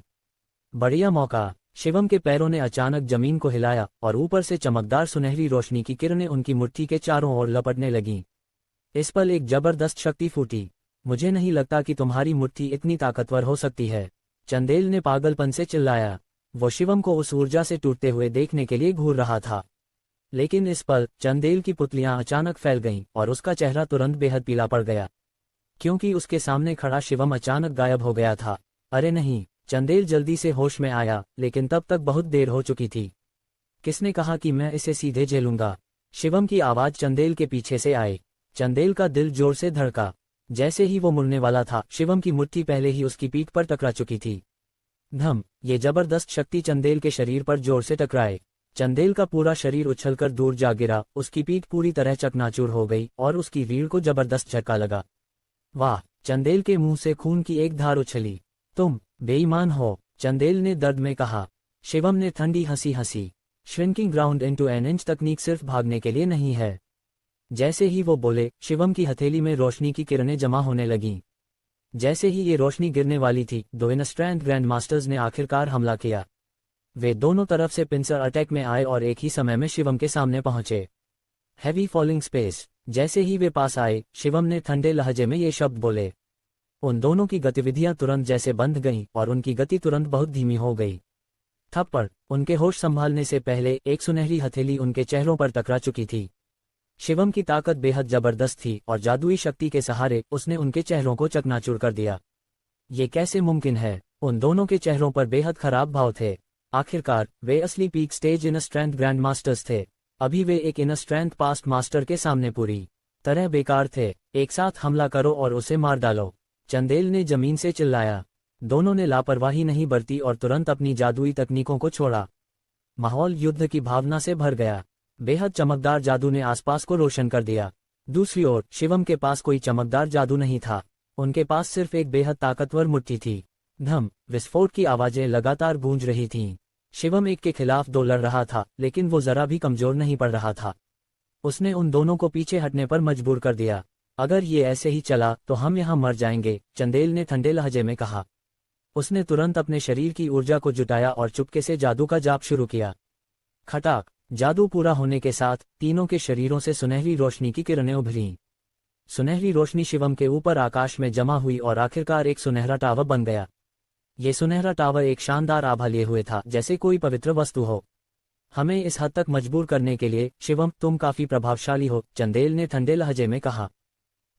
बढ़िया मौका! शिवम के पैरों ने अचानक जमीन को हिलाया और ऊपर से चमकदार सुनहरी रोशनी की किरणें उनकी मुट्ठी के चारों ओर लपटने लगीं। इस पर एक जबरदस्त शक्ति फूटी। मुझे नहीं लगता कि तुम्हारी मुट्ठी इतनी ताकतवर हो सकती है, चंदेल ने पागलपन से चिल्लाया। वो शिवम को उस ऊर्जा से टूटते हुए देखने के लिए घूर रहा था। लेकिन इस पल चंदेल की पुतलियां अचानक फैल गईं और उसका चेहरा तुरंत बेहद पीला पड़ गया, क्योंकि उसके सामने खड़ा शिवम अचानक गायब हो गया था। अरे नहीं! चंदेल जल्दी से होश में आया, लेकिन तब तक बहुत देर हो चुकी थी। किसने कहा कि मैं इसे सीधे झेलूंगा? शिवम की आवाज चंदेल के पीछे से आई। चंदेल का दिल जोर से धड़का। जैसे ही वो मुड़ने वाला था, शिवम की मुट्ठी पहले ही उसकी पीठ पर टकरा चुकी थी। धम! ये जबरदस्त शक्ति चंदेल के शरीर पर जोर से टकराए। चंदेल का पूरा शरीर उछलकर दूर जा गिरा, उसकी पीठ पूरी तरह चकनाचूर हो गई और उसकी रीढ़ को जबरदस्त झटका लगा। वाह! चंदेल के मुंह से खून की एक धार उछली। तुम बेईमान हो, चंदेल ने दर्द में कहा। शिवम ने ठंडी हंसी हंसी। Shrinking ground into an inch तकनीक सिर्फ भागने के लिए नहीं है। जैसे ही वो बोले, शिवम की हथेली में रोशनी की किरणें जमा होने लगीं। जैसे ही ये रोशनी गिरने वाली थी, दो इनस्ट्रैंड ग्रैंड मास्टर्स ने आखिरकार हमला किया। वे दोनों तरफ से पिंसर अटैक में आए और एक ही समय में शिवम के सामने पहुंचे। Heavy falling space. जैसे ही वे पास आए, शिवम ने ठंडे लहजे में ये शब्द बोले। उन दोनों की गतिविधियां तुरंत जैसे बंद गईं और उनकी गति तुरंत बहुत धीमी हो गई। थप्पड़! उनके होश संभालने से पहले एक सुनहरी हथेली उनके चेहरों पर टकरा चुकी थी। शिवम की ताकत बेहद जबरदस्त थी और जादुई शक्ति के सहारे उसने उनके चेहरों को चकनाचूर कर दिया। ये कैसे मुमकिन है? उन दोनों के चेहरों पर बेहद खराब भाव थे। आखिरकार वे असली peak stage inner strength grand masters थे। अभी वे एक इनर स्ट्रेंथ पास्ट मास्टर के सामने पूरी तरह बेकार थे। एक साथ हमला करो और उसे मार डालो, चंदेल ने जमीन से चिल्लाया। दोनों ने लापरवाही नहीं बरती और तुरंत अपनी जादुई तकनीकों को छोड़ा। माहौल युद्ध की भावना से भर गया। बेहद चमकदार जादू ने आसपास को रोशन कर दिया। दूसरी ओर शिवम के पास कोई चमकदार जादू नहीं था। उनके पास सिर्फ एक बेहद ताकतवर मुट्ठी थी। धम! विस्फोट की आवाजें लगातार गूंज रही थीं। शिवम एक के खिलाफ दो लड़ रहा था, लेकिन वो जरा भी कमजोर नहीं पड़ रहा था। उसने उन दोनों को पीछे हटने पर मजबूर कर दिया। अगर ये ऐसे ही चला तो हम यहाँ मर जाएंगे, चंदेल ने ठंडे लहजे में कहा। उसने तुरंत अपने शरीर की ऊर्जा को जुटाया और चुपके से जादू का जाप शुरू किया। खटाक! जादू पूरा होने के साथ तीनों के शरीरों से सुनहरी रोशनी की किरणें उभरीं। सुनहरी रोशनी शिवम के ऊपर आकाश में जमा हुई और आखिरकार एक सुनहरा टावर बन गया। ये सुनहरा टावर एक शानदार आभा लिए हुए था, जैसे कोई पवित्र वस्तु हो। हमें इस हद तक मजबूर करने के लिए शिवम तुम काफी प्रभावशाली हो, चंदेल ने ठंडे लहजे में कहा।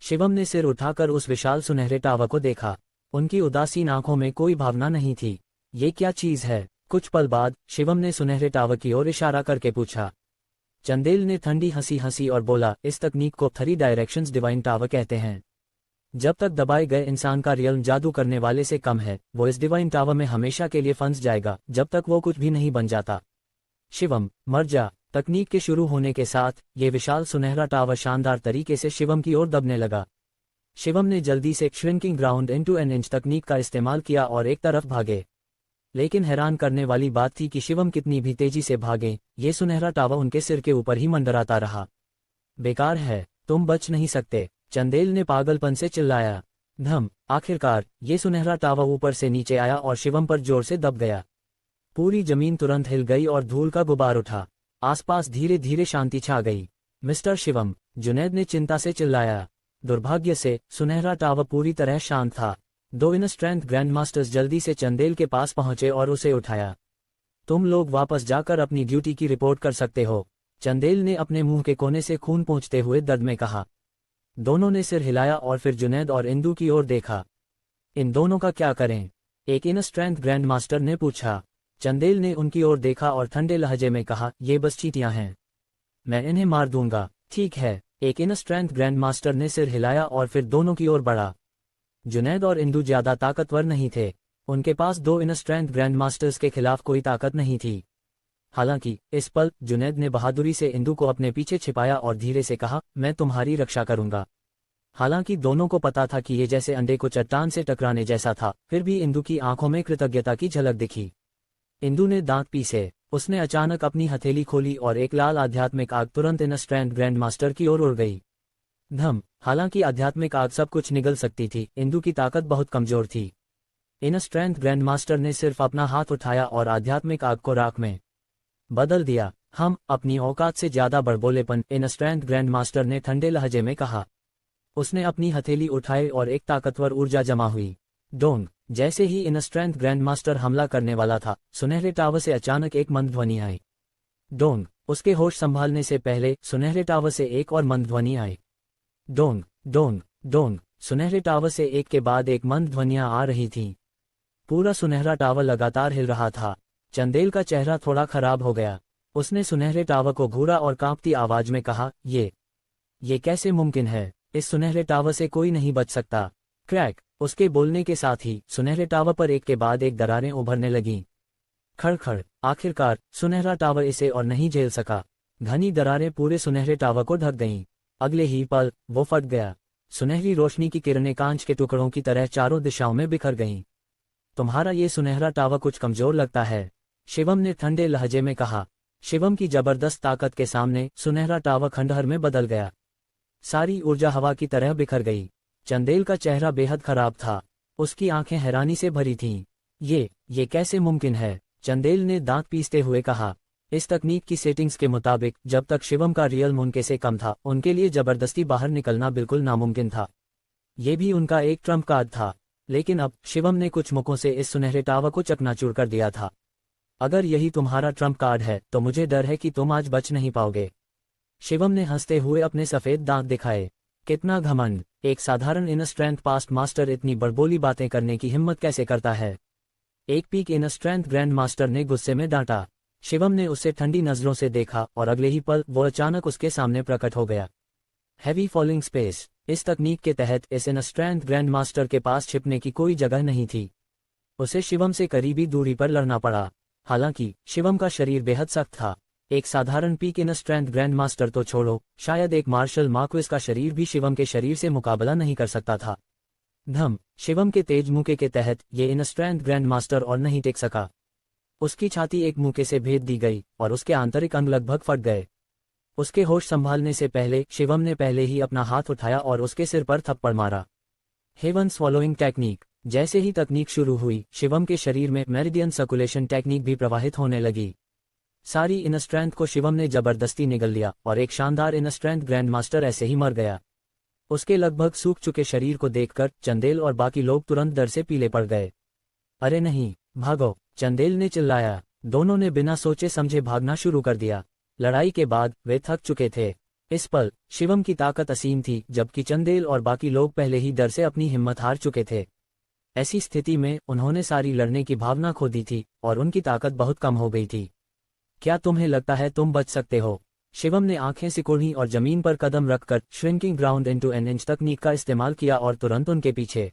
शिवम ने सिर उठाकर उस विशाल सुनहरे टावर को देखा। उनकी उदासीन आंखों में कोई भावना नहीं थी। ये क्या चीज है? कुछ पल बाद शिवम ने सुनहरे टावर की ओर इशारा करके पूछा। चंदेल ने ठंडी हंसी हंसी और बोला, इस तकनीक को 3 डायरेक्शंस डिवाइन टावर कहते हैं। जब तक दबाए गए इंसान का रियल जादू करने वाले से कम है, वो इस डिवाइन टावर में हमेशा के लिए फंस जाएगा, जब तक वो कुछ भी नहीं बन जाता। शिवम, मर जा! तकनीक के शुरू होने के साथ ये विशाल सुनहरा टावर शानदार तरीके से शिवम की ओर दबने लगा। शिवम ने जल्दी से shrinking ground into an inch तकनीक का इस्तेमाल किया और एक तरफ भागे। लेकिन हैरान करने वाली बात थी कि शिवम कितनी भी तेजी से भागे, ये सुनहरा टावर उनके सिर के ऊपर ही मंडराता रहा। बेकार है, तुम बच नहीं सकते, चंदेल ने पागलपन से चिल्लाया। धम! आखिरकार ये सुनहरा टावर ऊपर से नीचे आया और शिवम पर जोर से दब गया। पूरी जमीन तुरंत हिल गई और धूल का गुबार उठा। आसपास धीरे धीरे शांति छा गई। मिस्टर शिवम, जुनैद ने चिंता से चिल्लाया। दुर्भाग्य से सुनहरा टावर पूरी तरह शांत था। 2 इनर स्ट्रेंथ ग्रैंड मास्टर्स जल्दी से चंदेल के पास पहुंचे और उसे उठाया। तुम लोग वापस जाकर अपनी ड्यूटी की रिपोर्ट कर सकते हो, चंदेल ने अपने मुंह के कोने से खून पोंछते हुए दर्द में कहा। दोनों ने सिर हिलाया और फिर जुनैद और इंदू की ओर देखा। इन दोनों का क्या करें? एक इनर स्ट्रेंथ ग्रैंड मास्टर ने पूछा। चंदेल ने उनकी ओर देखा और ठंडे लहजे में कहा, ये बस चींटियां हैं, मैं इन्हें मार दूंगा। ठीक है, एक इनर स्ट्रेंथ ग्रैंड मास्टर ने सिर हिलाया और फिर दोनों की ओर बढ़ा। जुनैद और इंदू ज्यादा ताकतवर नहीं थे। उनके पास 2 इनर स्ट्रेंथ ग्रैंड मास्टर्स के खिलाफ कोई ताकत नहीं थी। हालांकि इस पल जुनैद ने बहादुरी से इंदू को अपने पीछे छिपाया और धीरे से कहा, मैं तुम्हारी रक्षा करूंगा। हालांकि दोनों को पता था कि ये जैसे अंडे को चट्टान से टकराने जैसा था, फिर भी इंदू की आंखों में कृतज्ञता की झलक दिखी। इंदू ने दांत पीसे। उसने अचानक अपनी हथेली खोली और एक लाल आध्यात्मिक आग तुरंत इनर स्ट्रेंथ ग्रैंड मास्टर की ओर उड़ गई। धम! हालांकि आध्यात्मिक आग सब कुछ निगल सकती थी, इंदू की ताकत बहुत कमजोर थी। इनर स्ट्रेंथ ग्रैंड मास्टर ने सिर्फ अपना हाथ उठाया और आध्यात्मिक आग को राख में बदल दिया। हम अपनी औकात से ज्यादा बड़बोलेपन, इनर स्ट्रेंथ ग्रैंड मास्टर ने ठंडे लहजे में कहा। उसने अपनी हथेली उठाई और एक ताकतवर ऊर्जा जमा हुई। डोंग! जैसे ही इनर स्ट्रेंथ ग्रैंड मास्टर हमला करने वाला था, सुनहरे टावर से अचानक एक मंद ध्वनि आई। डोंग। उसके होश संभालने से पहले सुनहरे टावर से एक और मंद ध्वनि आई। डोंग डोंग डोंग। सुनहरे टावर से एक के बाद एक मंद ध्वनियां आ रही थीं। पूरा सुनहरा टावर लगातार हिल रहा था। चंदेल का चेहरा थोड़ा खराब हो गया। उसने सुनहरे टावर को घूरा और कांपती आवाज में कहा, ये कैसे मुमकिन है? इस सुनहरे टावर से कोई नहीं बच सकता। क्रैक। उसके बोलने के साथ ही सुनहरे टावर पर एक के बाद एक दरारें उभरने लगीं। खड़खड़। आखिरकार सुनहरा टावर इसे और नहीं झेल सका। घनी दरारें पूरे सुनहरे टावर को ढक गईं। अगले ही पल वो फट गया। सुनहरी रोशनी की किरणें कांच के टुकड़ों की तरह चारों दिशाओं में बिखर गईं। तुम्हारा ये सुनहरा टावर कुछ कमजोर लगता है, शिवम ने ठंडे लहजे में कहा। शिवम की जबरदस्त ताकत के सामने सुनहरा टावर खंडहर में बदल गया। सारी ऊर्जा हवा की तरह बिखर गई। चंदेल का चेहरा बेहद खराब था। उसकी आंखें हैरानी से भरी थीं। ये कैसे मुमकिन है? चंदेल ने दांत पीसते हुए कहा। इस तकनीक की सेटिंग्स के मुताबिक जब तक शिवम का रियल उनके से कम था, उनके लिए जबरदस्ती बाहर निकलना बिल्कुल नामुमकिन था। ये भी उनका एक ट्रम्प कार्ड था। लेकिन अब शिवम ने कुछ मुक्कों से इस सुनहरे टावर को चकनाचूर कर दिया था। अगर यही तुम्हारा ट्रम्प कार्ड है तो मुझे डर है कि तुम आज बच नहीं पाओगे। शिवम ने हंसते हुए अपने सफेद दांत दिखाए। कितना घमंड! एक साधारण इनर स्ट्रेंथ पास्ट मास्टर इतनी बड़बोली बातें करने की हिम्मत कैसे करता है? एक peak inner strength grand master ने गुस्से में डांटा। शिवम ने उसे ठंडी नजरों से देखा और अगले ही पल वो अचानक उसके सामने प्रकट हो गया। Heavy falling space. इस तकनीक के तहत इस इनर स्ट्रेंथ ग्रैंड मास्टर के पास छिपने की कोई जगह नहीं थी। उसे शिवम से करीबी दूरी पर लड़ना पड़ा। हालांकि शिवम का शरीर बेहद सख्त था। एक साधारण peak inner strength grand master तो छोड़ो, शायद एक मार्शल मार्क्वेस का शरीर भी शिवम के शरीर से मुकाबला नहीं कर सकता था। धम। शिवम के तेज मुक्के के तहत ये इनर स्ट्रेंथ ग्रैंड मास्टर और नहीं टेक सका। उसकी छाती एक मुक्के से भेद दी गई और उसके आंतरिक अंग लगभग फट गए। उसके होश संभालने से पहले शिवम ने पहले ही अपना हाथ उठाया और उसके सिर पर थप्पड़ मारा। Heaven swallowing technique. जैसे ही तकनीक शुरू हुई, शिवम के शरीर में मेरिडियन सर्कुलेशन टेक्निक भी प्रवाहित होने लगी। सारी इनर स्ट्रेंथ को शिवम ने जबरदस्ती निगल लिया और एक शानदार इनर स्ट्रेंथ ग्रैंड मास्टर ऐसे ही मर गया। उसके लगभग सूख चुके शरीर को देखकर चंदेल और बाकी लोग तुरंत डर से पीले पड़ गए। अरे नहीं, भागो! चंदेल ने चिल्लाया। दोनों ने बिना सोचे समझे भागना शुरू कर दिया। लड़ाई के बाद वे थक चुके थे। इस पल शिवम की ताकत असीम थी, जबकि चंदेल और बाकी लोग पहले ही डर से अपनी हिम्मत हार चुके थे। ऐसी स्थिति में उन्होंने सारी लड़ने की भावना खो दी थी और उनकी ताकत बहुत कम हो गई थी। क्या तुम्हें लगता है तुम बच सकते हो? शिवम ने आंखें सिकुड़ी और जमीन पर कदम रखकर shrinking ground into an inch तकनीक का इस्तेमाल किया और तुरंत उनके पीछे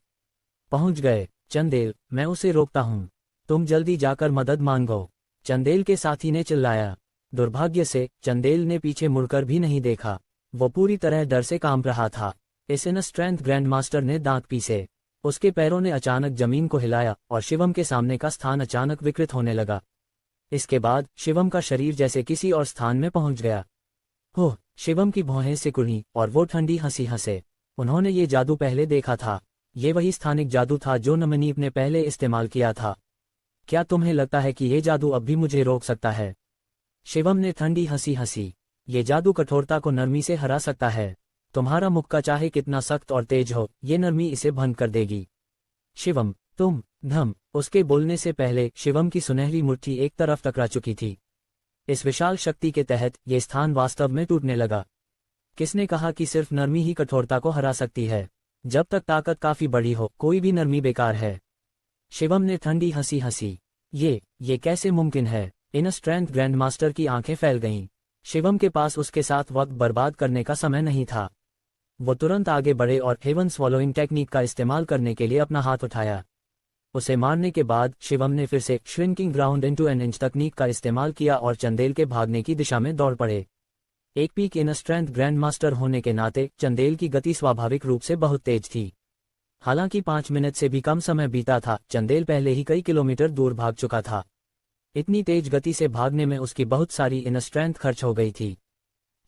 पहुंच गए। चंदेल, मैं उसे रोकता हूं। तुम जल्दी जाकर मदद मांगो, चंदेल के साथी ने चिल्लाया। दुर्भाग्य से चंदेल ने पीछे मुड़कर भी नहीं देखा। वो पूरी तरह डर से कांप रहा था। इस इनर स्ट्रेंथ ग्रैंड मास्टर ने दांत पीसे। उसके पैरों ने अचानक जमीन को हिलाया और शिवम के सामने का स्थान अचानक विकृत होने लगा। इसके बाद शिवम का शरीर जैसे किसी और स्थान में पहुंच गया। हो! शिवम की भौहें सिकुड़ी और वो ठंडी हंसी हंसे। उन्होंने ये जादू पहले देखा था। ये वही स्थानिक जादू था जो नमनीप ने पहले इस्तेमाल किया था। क्या तुम्हें लगता है कि ये जादू अब भी मुझे रोक सकता है? शिवम ने ठंडी हंसी हंसी। ये जादू कठोरता को नरमी से हरा सकता है। तुम्हारा मुक्का चाहे कितना सख्त और तेज हो, ये नरमी इसे भंग कर देगी। शिवम, तुम! धम। उसके बोलने से पहले शिवम की सुनहरी मुट्ठी एक तरफ टकरा चुकी थी। इस विशाल शक्ति के तहत ये स्थान वास्तव में टूटने लगा। किसने कहा कि सिर्फ नरमी ही कठोरता को हरा सकती है? जब तक ताकत काफी बड़ी हो, कोई भी नरमी बेकार है। शिवम ने ठंडी हंसी हंसी। ये कैसे मुमकिन है? इनर स्ट्रेंथ ग्रैंड मास्टर की आंखें फैल गईं। शिवम के पास उसके साथ वक्त बर्बाद करने का समय नहीं था। वो तुरंत आगे बढ़े और हेवन स्वॉलोइंग टेक्निक का इस्तेमाल करने के लिए अपना हाथ उठाया। उसे मारने के बाद शिवम ने फिर से shrinking ground into an inch तकनीक का इस्तेमाल किया और चंदेल के भागने की दिशा में दौड़ पड़े। एक peak inner strength grand master होने के नाते चंदेल की गति स्वाभाविक रूप से बहुत तेज थी। हालांकि 5 मिनट से भी कम समय बीता था, चंदेल पहले ही कई किलोमीटर दूर भाग चुका था। इतनी तेज गति से भागने में उसकी बहुत सारी इनर स्ट्रेंथ खर्च हो गई थी।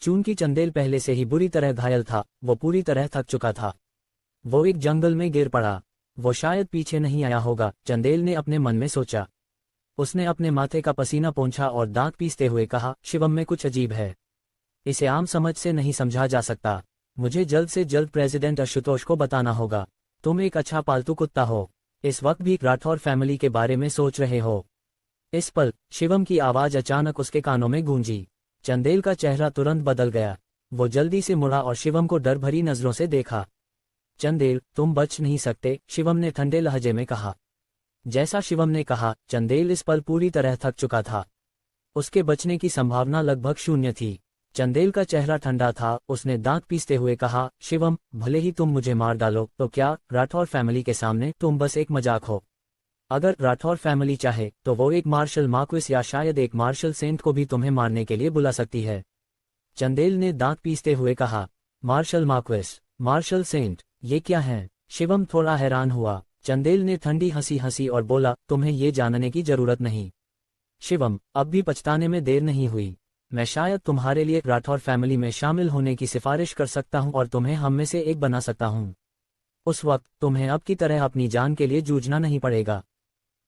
चूंकि चंदेल पहले से ही बुरी तरह घायल था, वो पूरी तरह थक चुका था। वो एक जंगल में गिर पड़ा। वो शायद पीछे नहीं आया होगा, चंदेल ने अपने मन में सोचा। उसने अपने माथे का पसीना पोंछा और दांत पीसते हुए कहा, शिवम में कुछ अजीब है। इसे आम समझ से नहीं समझा जा सकता। मुझे जल्द से जल्द प्रेसिडेंट आशुतोष को बताना होगा। तुम एक अच्छा पालतू कुत्ता हो। इस वक्त भी राठौर फैमिली के बारे में सोच रहे हो। इस पल शिवम की आवाज अचानक उसके कानों में गूंजी। चंदेल का चेहरा तुरंत बदल गया। वो जल्दी से मुड़ा और शिवम को डर भरी नजरों से देखा। चंदेल, तुम बच नहीं सकते, शिवम ने ठंडे लहजे में कहा। जैसा शिवम ने कहा, चंदेल इस पल पूरी तरह थक चुका था। उसके बचने की संभावना लगभग शून्य थी। चंदेल का चेहरा ठंडा था। उसने दांत पीसते हुए कहा, शिवम, भले ही तुम मुझे मार डालो तो क्या राठौर फैमिली के सामने तुम बस एक मजाक हो। अगर राठौर फैमिली चाहे तो वो एक मार्शल मार्क्विस या शायद एक मार्शल सेंट को भी तुम्हें मारने के लिए बुला सकती है। चंदेल ने दांत पीसते हुए कहा, मार्शल मार्क्विस, मार्शल सेंट, ये क्या है? शिवम थोड़ा हैरान हुआ। चंदेल ने ठंडी हंसी हंसी और बोला, तुम्हें ये जानने की जरूरत नहीं। शिवम, अब भी पछताने में देर नहीं हुई। मैं शायद तुम्हारे लिए राठौर फैमिली में शामिल होने की सिफारिश कर सकता हूं और तुम्हें हम में से एक बना सकता हूं। उस वक्त तुम्हें अब की तरह अपनी जान के लिए जूझना नहीं पड़ेगा।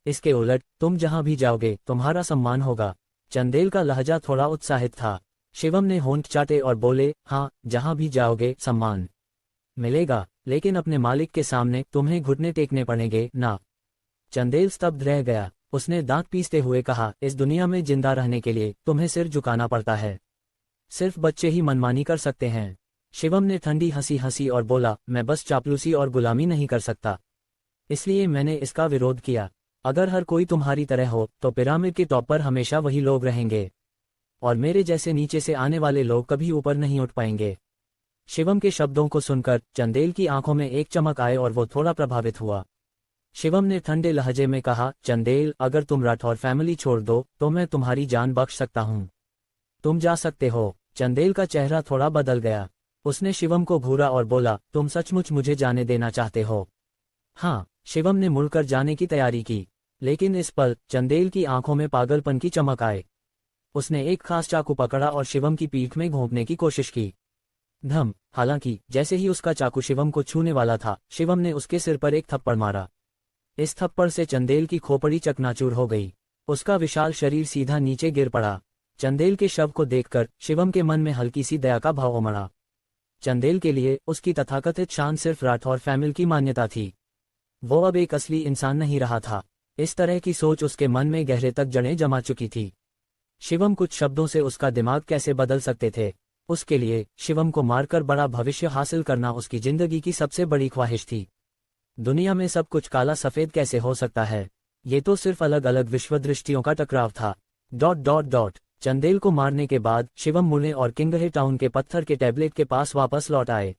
इसके उलट तुम जहां भी जाओगे तुम्हारा सम्मान होगा। चंदेल का लहजा थोड़ा उत्साहित था। शिवम ने होंठ चाटे और बोले, हाँ, जहां भी जाओगे सम्मान मिलेगा, लेकिन अपने मालिक के सामने तुम्हें घुटने टेकने पड़ेंगे ना। चंदेल स्तब्ध रह गया। उसने दांत पीसते हुए कहा, इस दुनिया में जिंदा रहने के लिए तुम्हें सिर झुकाना पड़ता है। सिर्फ बच्चे ही मनमानी कर सकते हैं। शिवम ने ठंडी हंसी हंसी और बोला, मैं बस चापलूसी और गुलामी नहीं कर सकता, इसलिए मैंने इसका विरोध किया। अगर हर कोई तुम्हारी तरह हो तो पिरामिड के टॉप पर हमेशा वही लोग रहेंगे और मेरे जैसे नीचे से आने वाले लोग कभी ऊपर नहीं उठ पाएंगे। शिवम के शब्दों को सुनकर चंदेल की आंखों में एक चमक आए और वो थोड़ा प्रभावित हुआ। शिवम ने ठंडे लहजे में कहा, चंदेल, अगर तुम राठौर फैमिली छोड़ दो तो मैं तुम्हारी जान बख्श सकता हूं। तुम जा सकते हो। चंदेल का चेहरा थोड़ा बदल गया। उसने शिवम को घूरा और बोला, तुम सचमुच मुझे जाने देना चाहते हो? हाँ। शिवम ने मुड़कर जाने की तैयारी की, लेकिन इस पल चंदेल की आंखों में पागलपन की चमक आए। उसने एक खास चाकू पकड़ा और शिवम की पीठ में घोंपने की कोशिश की। धम। हालांकि जैसे ही उसका चाकू शिवम को छूने वाला था, शिवम ने उसके सिर पर एक थप्पड़ मारा। इस थप्पड़ से चंदेल की खोपड़ी चकनाचूर हो गई। उसका विशाल शरीर सीधा नीचे गिर पड़ा। चंदेल के शव को देखकर शिवम के मन में हल्की सी दया का भाव उमड़ा। चंदेल के लिए उसकी तथाकथित शान सिर्फ राठौर फैमिली की मान्यता थी। वो अब एक असली इंसान नहीं रहा था। इस तरह की सोच उसके मन में गहरे तक जड़ें जमा चुकी थी। शिवम कुछ शब्दों से उसका दिमाग कैसे बदल सकते थे। उसके लिए शिवम को मारकर बड़ा भविष्य हासिल करना उसकी जिंदगी की सबसे बड़ी ख्वाहिश थी। दुनिया में सब कुछ काला सफेद कैसे हो सकता है? ये तो सिर्फ अलग अलग विश्व दृष्टियों का टकराव था। ... चंदेल को मारने के बाद शिवम मुड़े और किंगहे टाउन के पत्थर के टैबलेट के पास वापस लौट आए।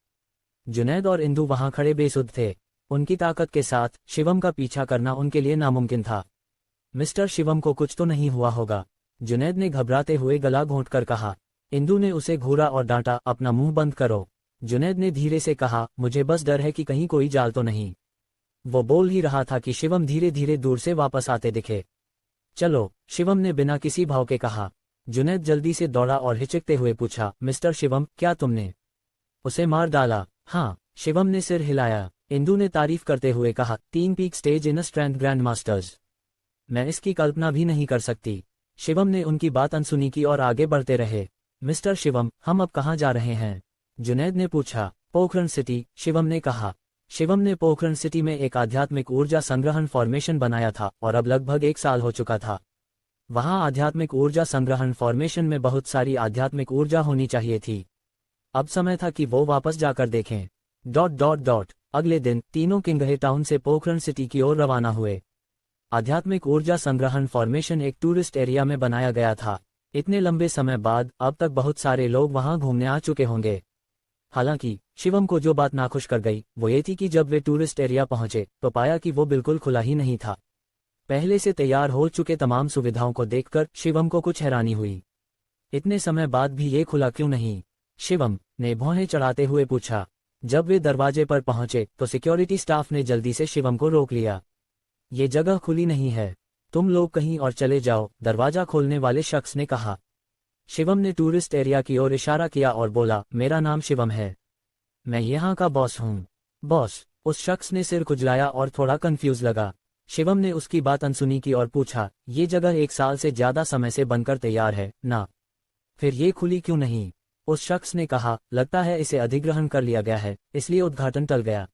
जुनैद और इंदु वहां खड़े बेसुध थे। उनकी ताकत के साथ शिवम का पीछा करना उनके लिए नामुमकिन था। मिस्टर शिवम को कुछ तो नहीं हुआ होगा, जुनैद ने घबराते हुए गला घोंटकर कहा। इंदु ने उसे घूरा और डांटा, अपना मुंह बंद करो। जुनैद ने धीरे से कहा, मुझे बस डर है कि कहीं कोई जाल तो नहीं। वो बोल ही रहा था कि शिवम धीरे धीरे दूर से वापस आते दिखे। चलो, शिवम ने बिना किसी भाव के कहा। जुनैद जल्दी से दौड़ा और हिचकते हुए पूछा, मिस्टर शिवम, क्या तुमने उसे मार डाला? हाँ, शिवम ने सिर हिलाया। इंदु ने तारीफ करते हुए कहा, 3 पीक स्टेज इन स्ट्रेंथ ग्रैंड मास्टर्स। मैं इसकी कल्पना भी नहीं कर सकती। शिवम ने उनकी बात अनसुनी की और आगे बढ़ते रहे। मिस्टर शिवम, हम अब कहाँ जा रहे हैं? जुनैद ने पूछा। पोखरण सिटी, शिवम ने कहा। शिवम ने पोखरण सिटी में एक आध्यात्मिक ऊर्जा संग्रहण फॉर्मेशन बनाया था और अब लगभग 1 साल हो चुका था। वहां आध्यात्मिक ऊर्जा संग्रहण फॉर्मेशन में बहुत सारी आध्यात्मिक ऊर्जा होनी चाहिए थी। अब समय था कि वो वापस जाकर देखें। ... अगले दिन तीनों किंगहे टाउन से पोखरण सिटी की ओर रवाना हुए। आध्यात्मिक ऊर्जा संग्रहण फॉर्मेशन एक टूरिस्ट एरिया में बनाया गया था। इतने लंबे समय बाद अब तक बहुत सारे लोग वहां घूमने आ चुके होंगे। हालांकि शिवम को जो बात नाखुश कर गई वो ये थी कि जब वे टूरिस्ट एरिया पहुंचे तो पाया कि वो बिल्कुल खुला ही नहीं था। पहले से तैयार हो चुके तमाम सुविधाओं को देखकर शिवम को कुछ हैरानी हुई। इतने समय बाद भी ये खुला क्यों नहीं? शिवम ने भौहें चढ़ाते हुए पूछा। जब वे दरवाजे पर पहुंचे तो सिक्योरिटी स्टाफ ने जल्दी से शिवम को रोक लिया। ये जगह खुली नहीं है, तुम लोग कहीं और चले जाओ, दरवाजा खोलने वाले शख्स ने कहा। शिवम ने टूरिस्ट एरिया की ओर इशारा किया और बोला, मेरा नाम शिवम है, मैं यहाँ का बॉस हूँ। बॉस? उस शख्स ने सिर खुजलाया और थोड़ा कंफ्यूज लगा। शिवम ने उसकी बात अनसुनी की और पूछा, ये जगह 1 साल से ज्यादा समय से बनकर तैयार है ना, फिर ये खुली क्यों नहीं? उस शख्स ने कहा, लगता है इसे अधिग्रहण कर लिया गया है, इसलिए उद्घाटन टल गया।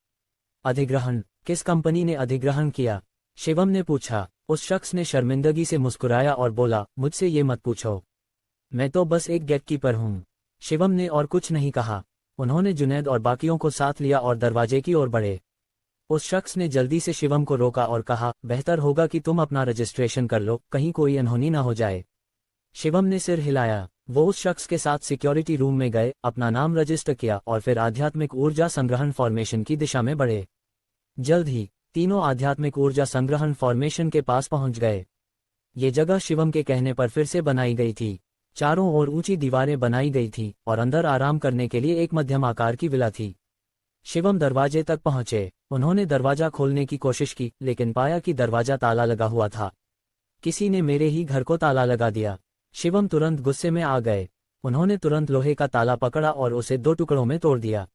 अधिग्रहण? किस कंपनी ने अधिग्रहण किया? शिवम ने पूछा। उस शख्स ने शर्मिंदगी से मुस्कुराया और बोला, मुझसे ये मत पूछो, मैं तो बस एक गेटकीपर हूँ। शिवम ने और कुछ नहीं कहा। उन्होंने जुनैद और बाकियों को साथ लिया और दरवाजे की ओर बढ़े। उस शख्स ने जल्दी से शिवम को रोका और कहा, बेहतर होगा कि तुम अपना रजिस्ट्रेशन कर लो, कहीं कोई अनहोनी ना हो जाए। शिवम ने सिर हिलाया। वो उस शख्स के साथ सिक्योरिटी रूम में गए, अपना नाम रजिस्टर किया और फिर आध्यात्मिक ऊर्जा संग्रहण फॉर्मेशन की दिशा में बढ़े। जल्द ही तीनों आध्यात्मिक ऊर्जा संग्रहण फॉर्मेशन के पास पहुंच गए। ये जगह शिवम के कहने पर फिर से बनाई गई थी। चारों ओर ऊंची दीवारें बनाई गई थीं और अंदर आराम करने के लिए एक मध्यम आकार की विला थी। शिवम दरवाजे तक पहुंचे। उन्होंने दरवाजा खोलने की कोशिश की, लेकिन पाया कि दरवाजा ताला लगा हुआ था। किसी ने मेरे ही घर को ताला लगा दिया। शिवम तुरंत गुस्से में आ गए। उन्होंने तुरंत लोहे का ताला पकड़ा और उसे 2 टुकड़ों में तोड़ दिया।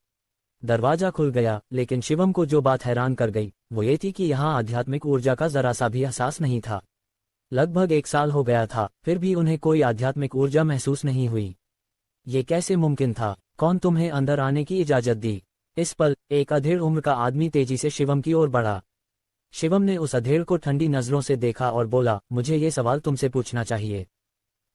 दरवाजा खुल गया, लेकिन शिवम को जो बात हैरान कर गई वो ये थी कि यहाँ आध्यात्मिक ऊर्जा का जरा सा भी एहसास नहीं था। लगभग 1 साल हो गया था, फिर भी उन्हें कोई आध्यात्मिक ऊर्जा महसूस नहीं हुई। ये कैसे मुमकिन था? कौन तुम्हें अंदर आने की इजाजत दी? इस पल एक अधेड़ उम्र का आदमी तेजी से शिवम की ओर बढ़ा। शिवम ने उस अधेड़ को ठंडी नजरों से देखा और बोला, मुझे ये सवाल तुमसे पूछना चाहिए।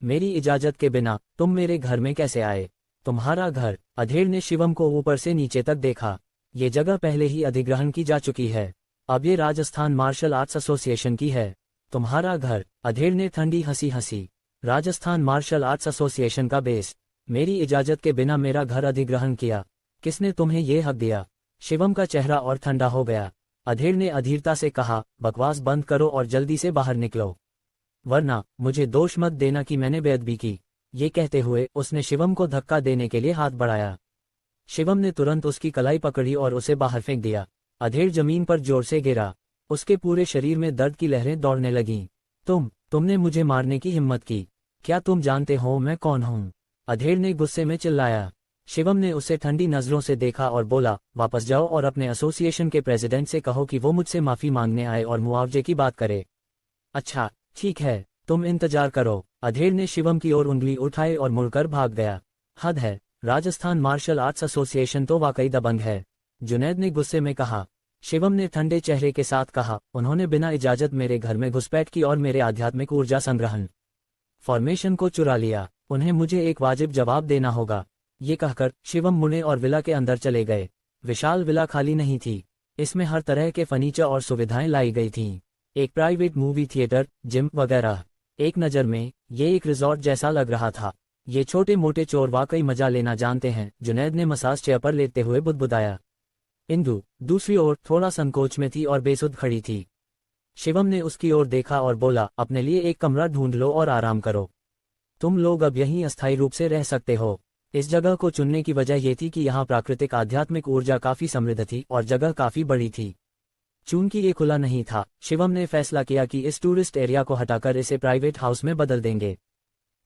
मेरी इजाजत के बिना तुम मेरे घर में कैसे आए? तुम्हारा घर? अधेड़ ने शिवम को ऊपर से नीचे तक देखा। ये जगह पहले ही अधिग्रहण की जा चुकी है। अब ये राजस्थान मार्शल आर्ट्स एसोसिएशन की है। तुम्हारा घर? अधेड़ ने ठंडी हंसी हंसी। राजस्थान मार्शल आर्ट्स एसोसिएशन का बेस? मेरी इजाजत के बिना मेरा घर अधिग्रहण किया? किसने तुम्हें ये हक दिया? शिवम का चेहरा और ठंडा हो गया। अधेड़ ने अधीरता से कहा, बकवास बंद करो और जल्दी से बाहर निकलो, वरना मुझे दोष मत देना कि मैंने बेअदबी की। ये कहते हुए उसने शिवम को धक्का देने के लिए हाथ बढ़ाया। शिवम ने तुरंत उसकी कलाई पकड़ी और उसे बाहर फेंक दिया। अधेड़ जमीन पर जोर से गिरा। उसके पूरे शरीर में दर्द की लहरें दौड़ने लगीं। तुमने मुझे मारने की हिम्मत की? क्या तुम जानते हो मैं कौन हूँ? अधेड़ ने गुस्से में चिल्लाया। शिवम ने उसे ठंडी नजरों से देखा और बोला, वापस जाओ और अपने एसोसिएशन के प्रेसिडेंट से कहो कि वो मुझसे माफी मांगने आए और मुआवजे की बात करे। अच्छा, ठीक है, तुम इंतजार करो। अधेड़ ने शिवम की ओर उंगली उठाई और मुड़कर भाग गया। हद है, राजस्थान मार्शल आर्ट्स एसोसिएशन तो वाकई दबंग है, जुनैद ने गुस्से में कहा। शिवम ने ठंडे चेहरे के साथ कहा, उन्होंने बिना इजाजत मेरे घर में घुसपैठ की और मेरे आध्यात्मिक ऊर्जा संग्रहण फॉर्मेशन को चुरा लिया। उन्हें मुझे एक वाजिब जवाब देना होगा। ये कहकर शिवम मुड़े और विला के अंदर चले गए। विशाल विला खाली नहीं थी। इसमें हर तरह के फर्नीचर और सुविधाएं लाई गई थीं। एक प्राइवेट मूवी थिएटर, जिम वगैरह। एक नज़र में ये एक रिजॉर्ट जैसा लग रहा था। ये छोटे मोटे चोर वाकई मजा लेना जानते हैं, जुनैद ने मसाज चेयर पर लेते हुए बुदबुदाया। इंदु दूसरी ओर थोड़ा संकोच में थी और बेसुध खड़ी थी। शिवम ने उसकी ओर देखा और बोला, अपने लिए एक कमरा ढूंढ लो और आराम करो। तुम लोग अब यहीं अस्थायी रूप से रह सकते हो। इस जगह को चुनने की वजह यह थी कि यहाँ प्राकृतिक आध्यात्मिक ऊर्जा काफी समृद्ध थी और जगह काफी बड़ी थी। चूंकि ये खुला नहीं था, शिवम ने फैसला किया कि इस टूरिस्ट एरिया को हटाकर इसे प्राइवेट हाउस में बदल देंगे।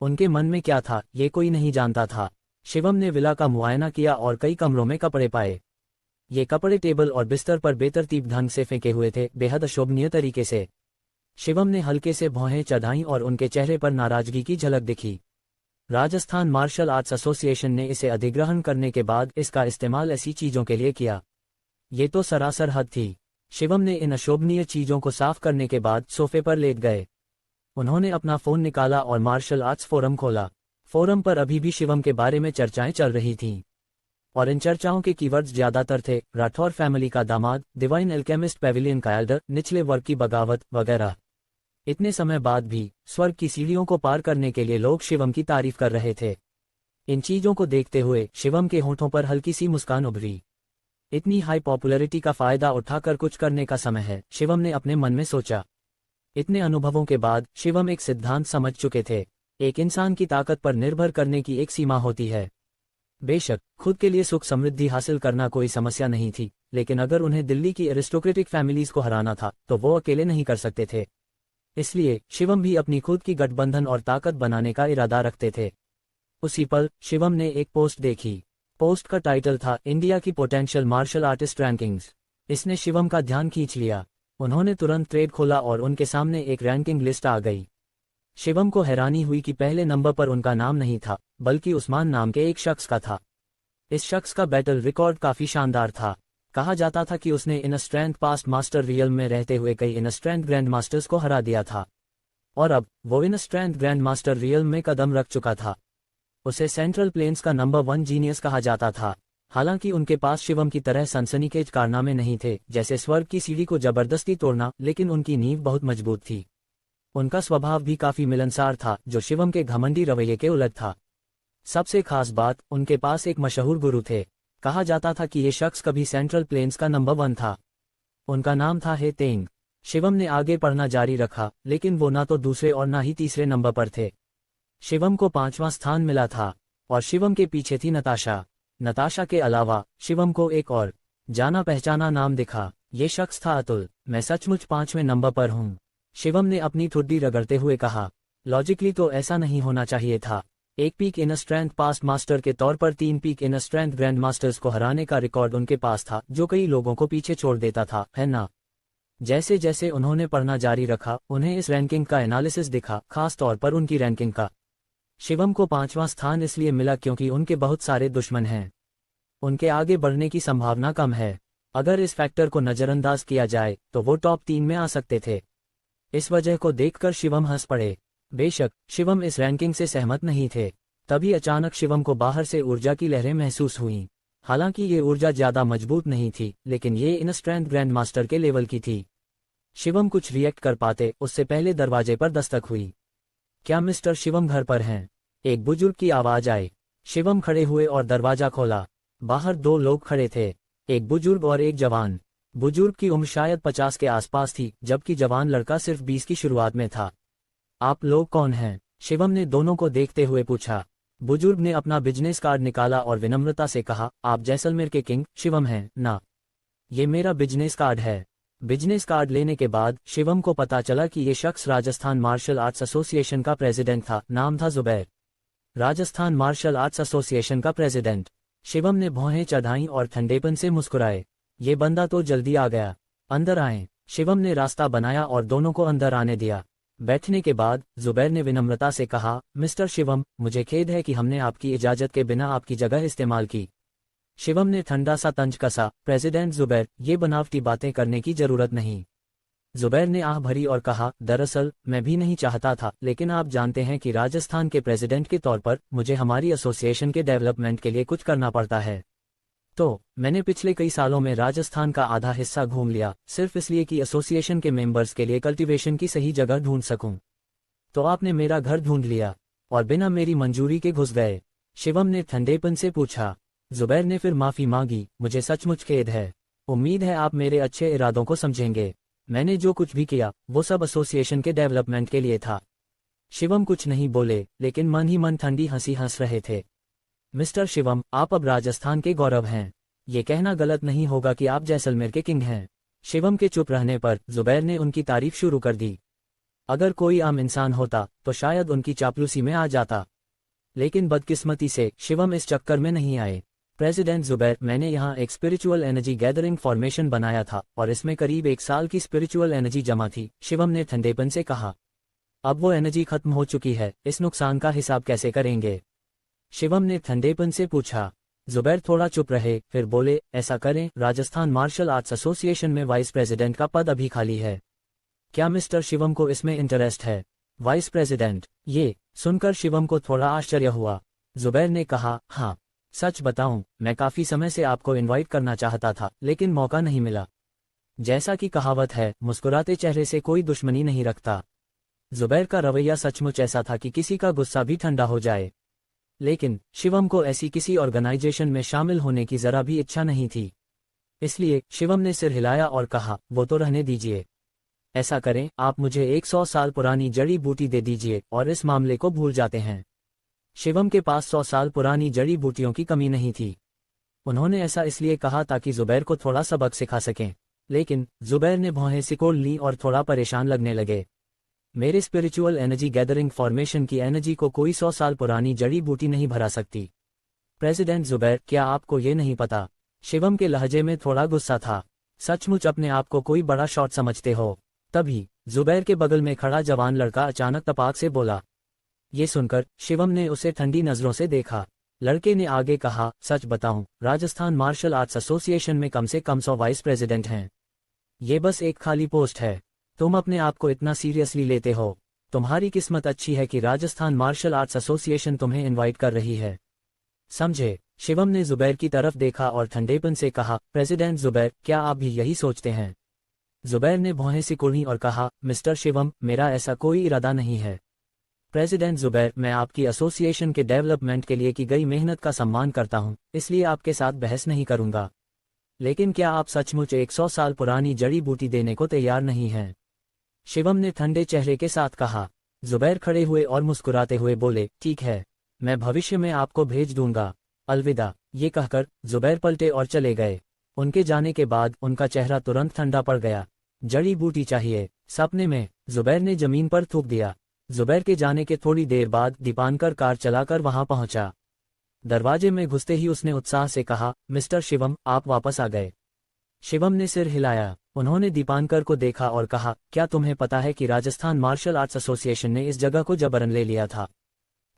उनके मन में क्या था ये कोई नहीं जानता था। शिवम ने विला का मुआयना किया और कई कमरों में कपड़े पाए। ये कपड़े टेबल और बिस्तर पर बेतरतीब ढंग से फेंके हुए थे, बेहद अशोभनीय तरीके से। शिवम ने हल्के से भौहें चढ़ाईं और उनके चेहरे पर नाराजगी की झलक दिखी। राजस्थान मार्शल आर्ट्स एसोसिएशन ने इसे अधिग्रहण करने के बाद इसका इस्तेमाल ऐसी चीजों के लिए किया। ये तो सरासर हद थी। शिवम ने इन अशोभनीय चीजों को साफ करने के बाद सोफे पर लेट गए। उन्होंने अपना फोन निकाला और मार्शल आर्ट्स फोरम खोला। फोरम पर अभी भी शिवम के बारे में चर्चाएं चल रही थीं, और इन चर्चाओं के कीवर्ड्स ज्यादातर थे राठौर फैमिली का दामाद, डिवाइन एल्केमिस्ट पेविलियन का एल्डर, निचले वर्ग की बगावत वगैरह। इतने समय बाद भी स्वर्ग की सीढ़ियों को पार करने के लिए लोग शिवम की तारीफ कर रहे थे। इन चीजों को देखते हुए शिवम के होठों पर हल्की सी मुस्कान उभरी। इतनी हाई पॉपुलैरिटी का फायदा उठाकर कुछ करने का समय है, शिवम ने अपने मन में सोचा। इतने अनुभवों के बाद शिवम एक सिद्धांत समझ चुके थे, एक इंसान की ताकत पर निर्भर करने की एक सीमा होती है। बेशक खुद के लिए सुख समृद्धि हासिल करना कोई समस्या नहीं थी, लेकिन अगर उन्हें दिल्ली की एरिस्टोक्रेटिक फैमिलीज को हराना था तो वो अकेले नहीं कर सकते थे। इसलिए शिवम भी अपनी खुद की गठबंधन और ताकत बनाने का इरादा रखते थे। उसी पल शिवम ने एक पोस्ट देखी। पोस्ट का टाइटल था इंडिया की पोटेंशियल मार्शल आर्टिस्ट रैंकिंग्स। इसने शिवम का ध्यान खींच लिया। उन्होंने तुरंत ट्रेड खोला और उनके सामने एक रैंकिंग लिस्ट आ गई। शिवम को हैरानी हुई कि पहले नंबर पर उनका नाम नहीं था, बल्कि उस्मान नाम के एक शख्स का था। इस शख्स का बैटल रिकॉर्ड काफी शानदार था। कहा जाता था कि उसने इन स्ट्रेंथ पास्ट मास्टर रियल में रहते हुए कई इन स्ट्रेंथ ग्रैंड मास्टर्स को हरा दिया था, और अब वो in strength grand master real में कदम रख चुका था। उसे सेंट्रल प्लेन्स का नंबर 1 जीनियस कहा जाता था। हालांकि उनके पास शिवम की तरह सनसनीखेज कारनामे नहीं थे, जैसे स्वर्ग की सीढ़ी को जबरदस्ती तोड़ना, लेकिन उनकी नींव बहुत मजबूत थी। उनका स्वभाव भी काफी मिलनसार था, जो शिवम के घमंडी रवैये के उलट था। सबसे खास बात, उनके पास एक मशहूर गुरु थे। कहा जाता था कि ये शख्स कभी सेंट्रल प्लेन्स का नंबर 1 था। उनका नाम था हे तेंग। शिवम ने आगे पढ़ना जारी रखा, लेकिन वो ना तो दूसरे और ना ही तीसरे नंबर पर थे। शिवम को 5वां स्थान मिला था, और शिवम के पीछे थी नताशा। नताशा के अलावा शिवम को एक और जाना पहचाना नाम दिखा। ये शख्स था अतुल। मैं सचमुच 5वें नंबर पर हूँ, शिवम ने अपनी ठुड्डी रगड़ते हुए कहा। लॉजिकली तो ऐसा नहीं होना चाहिए था। एक peak in strength past master के तौर पर 3 peak in strength grand masters को हराने का रिकॉर्ड उनके पास था, जो कई लोगों को पीछे छोड़ देता था, है ना? जैसे जैसे उन्होंने पढ़ना जारी रखा, उन्हें इस रैंकिंग का एनालिसिस दिखा, खास तौर पर उनकी रैंकिंग का। शिवम को 5वां स्थान इसलिए मिला क्योंकि उनके बहुत सारे दुश्मन हैं। उनके आगे बढ़ने की संभावना कम है। अगर इस फैक्टर को नजरअंदाज किया जाए तो वो टॉप 3 में आ सकते थे। इस वजह को देखकर शिवम हंस पड़े। बेशक शिवम इस रैंकिंग से सहमत नहीं थे। तभी अचानक शिवम को बाहर से ऊर्जा की लहरें महसूस हुईं। हालांकि ये ऊर्जा ज्यादा मजबूत नहीं थी, लेकिन ये इन स्ट्रेंथ ग्रैंड मास्टर के लेवल की थी। शिवम कुछ रिएक्ट कर पाते उससे पहले दरवाजे पर दस्तक हुई। क्या मिस्टर शिवम घर पर हैं? एक बुजुर्ग की आवाज आई। शिवम खड़े हुए और दरवाजा खोला। बाहर 2 लोग खड़े थे, एक बुजुर्ग और एक जवान। बुजुर्ग की उम्र शायद 50 के आसपास थी, जबकि जवान लड़का सिर्फ 20 की शुरुआत में था। आप लोग कौन हैं? शिवम ने दोनों को देखते हुए पूछा। बुजुर्ग ने अपना बिजनेस कार्ड निकाला और विनम्रता से कहा, आप जैसलमेर के किंग शिवम हैं ना? ये मेरा बिजनेस कार्ड है। बिजनेस कार्ड लेने के बाद शिवम को पता चला कि ये शख्स राजस्थान मार्शल आर्ट्स एसोसिएशन का प्रेसिडेंट था। नाम था Zubair. Rajasthan martial arts association का प्रेसिडेंट। शिवम ने भौहें चढ़ाईं और ठंडेपन से मुस्कुराए। ये बंदा तो जल्दी आ गया। अंदर आएं। शिवम ने रास्ता बनाया और दोनों को अंदर आने दिया। बैठने के बाद जुबैर ने विनम्रता से कहा, मिस्टर शिवम, मुझे खेद है कि हमने आपकी इजाजत के बिना आपकी जगह इस्तेमाल की। शिवम ने ठंडा सा तंज कसा। प्रेसिडेंट जुबैर, ये बनावटी बातें करने की जरूरत नहीं। जुबैर ने आह भरी और कहा, दरअसल मैं भी नहीं चाहता था, लेकिन आप जानते हैं कि राजस्थान के प्रेसिडेंट के तौर पर मुझे हमारी एसोसिएशन के डेवलपमेंट के लिए कुछ करना पड़ता है। तो मैंने पिछले कई सालों में राजस्थान का आधा हिस्सा घूम लिया, सिर्फ इसलिए कि एसोसिएशन के मेंबर्स के लिए कल्टीवेशन की सही जगह ढूंढ सकूं। तो आपने मेरा घर ढूंढ लिया और बिना मेरी मंजूरी के घुस गए? शिवम ने ठंडेपन से पूछा। जुबैर ने फिर माफी मांगी। मुझे सचमुच खेद है। उम्मीद है आप मेरे अच्छे इरादों को समझेंगे। मैंने जो कुछ भी किया वो सब एसोसिएशन के डेवलपमेंट के लिए था। शिवम कुछ नहीं बोले, लेकिन मन ही मन ठंडी हंसी हंस रहे थे। मिस्टर शिवम, आप अब राजस्थान के गौरव हैं। ये कहना गलत नहीं होगा कि आप जैसलमेर के किंग हैं। शिवम के चुप रहने पर जुबैर ने उनकी तारीफ शुरू कर दी। अगर कोई आम इंसान होता तो शायद उनकी चापलूसी में आ जाता, लेकिन बदकिस्मती से शिवम इस चक्कर में नहीं आए। प्रेसिडेंट जुबैर, मैंने यहाँ एक स्पिरिचुअल एनर्जी गैदरिंग फॉर्मेशन बनाया था और इसमें करीब 1 साल की स्पिरिचुअल एनर्जी जमा थी। शिवम ने ठंडेपन से कहा। अब वो एनर्जी खत्म हो चुकी है, इस नुकसान का हिसाब कैसे करेंगे? शिवम ने ठंडेपन से पूछा। जुबैर थोड़ा चुप रहे, फिर बोले, ऐसा करें, राजस्थान मार्शल आर्ट्स एसोसिएशन में वाइस प्रेसिडेंट का पद अभी खाली है। क्या मिस्टर शिवम को इसमें इंटरेस्ट है? Vice president? ये सुनकर शिवम को थोड़ा आश्चर्य हुआ। जुबैर ने कहा, हाँ, सच बताऊं, मैं काफी समय से आपको इनवाइट करना चाहता था, लेकिन मौका नहीं मिला। जैसा कि कहावत है, मुस्कुराते चेहरे से कोई दुश्मनी नहीं रखता। जुबैर का रवैया सचमुच ऐसा था कि किसी का गुस्सा भी ठंडा हो जाए। लेकिन शिवम को ऐसी किसी ऑर्गेनाइजेशन में शामिल होने की जरा भी इच्छा नहीं थी। इसलिए शिवम ने सिर हिलाया और कहा, वो तो रहने दीजिए। ऐसा करें, आप मुझे 100 साल पुरानी जड़ी बूटी दे दीजिए और इस मामले को भूल जाते हैं। शिवम के पास 100 साल पुरानी जड़ी बूटियों की कमी नहीं थी। उन्होंने ऐसा इसलिए कहा ताकि जुबैर को थोड़ा सबक सिखा सकें, लेकिन जुबैर ने भौहें सिकोड़ ली और थोड़ा परेशान लगने लगे। मेरे स्पिरिचुअल एनर्जी गैदरिंग फॉर्मेशन की एनर्जी को कोई 100 साल पुरानी जड़ी बूटी नहीं भरा सकती। प्रेसिडेंट जुबैर, क्या आपको ये नहीं पता? शिवम के लहजे में थोड़ा गुस्सा था। सचमुच अपने आप को कोई बड़ा शॉट समझते हो? तभी जुबैर के बगल में खड़ा जवान लड़का अचानक तपाक से बोला। ये सुनकर शिवम ने उसे ठंडी नजरों से देखा। लड़के ने आगे कहा, सच बताऊं, राजस्थान मार्शल आर्ट्स एसोसिएशन में कम से कम 100 वाइस प्रेसिडेंट हैं। ये बस एक खाली पोस्ट है। तुम अपने आप को इतना सीरियसली लेते हो? तुम्हारी किस्मत अच्छी है कि राजस्थान मार्शल आर्ट्स एसोसिएशन तुम्हें इनवाइट कर रही है। समझे? शिवम ने जुबैर की तरफ देखा और ठंडेपन से कहा, प्रेसिडेंट जुबैर, क्या आप भी यही सोचते हैं? जुबैर ने भौहें सिकुड़ी और कहा, मिस्टर शिवम, मेरा ऐसा कोई इरादा नहीं है। प्रेसिडेंट जुबैर, मैं आपकी एसोसिएशन के डेवलपमेंट के लिए की गई मेहनत का सम्मान करता हूं, इसलिए आपके साथ बहस नहीं करूंगा। लेकिन क्या आप सचमुच 100 साल पुरानी जड़ी बूटी देने को तैयार नहीं हैं? शिवम ने ठंडे चेहरे के साथ कहा। जुबैर खड़े हुए और मुस्कुराते हुए बोले, ठीक है, मैं भविष्य में आपको भेज दूंगा। अलविदा। ये कहकर जुबैर पलटे और चले गए। उनके जाने के बाद उनका चेहरा तुरंत ठंडा पड़ गया। जड़ी बूटी चाहिए? सपने में जुबैर ने जमीन पर थूक दिया। जुबैर के जाने के थोड़ी देर बाद दीपानकर कार चलाकर वहां पहुंचा। दरवाजे में घुसते ही उसने उत्साह से कहा, मिस्टर शिवम, आप वापस आ गए। शिवम ने सिर हिलाया। उन्होंने दीपानकर को देखा और कहा, क्या तुम्हें पता है कि राजस्थान मार्शल आर्ट्स एसोसिएशन ने इस जगह को जबरन ले लिया था?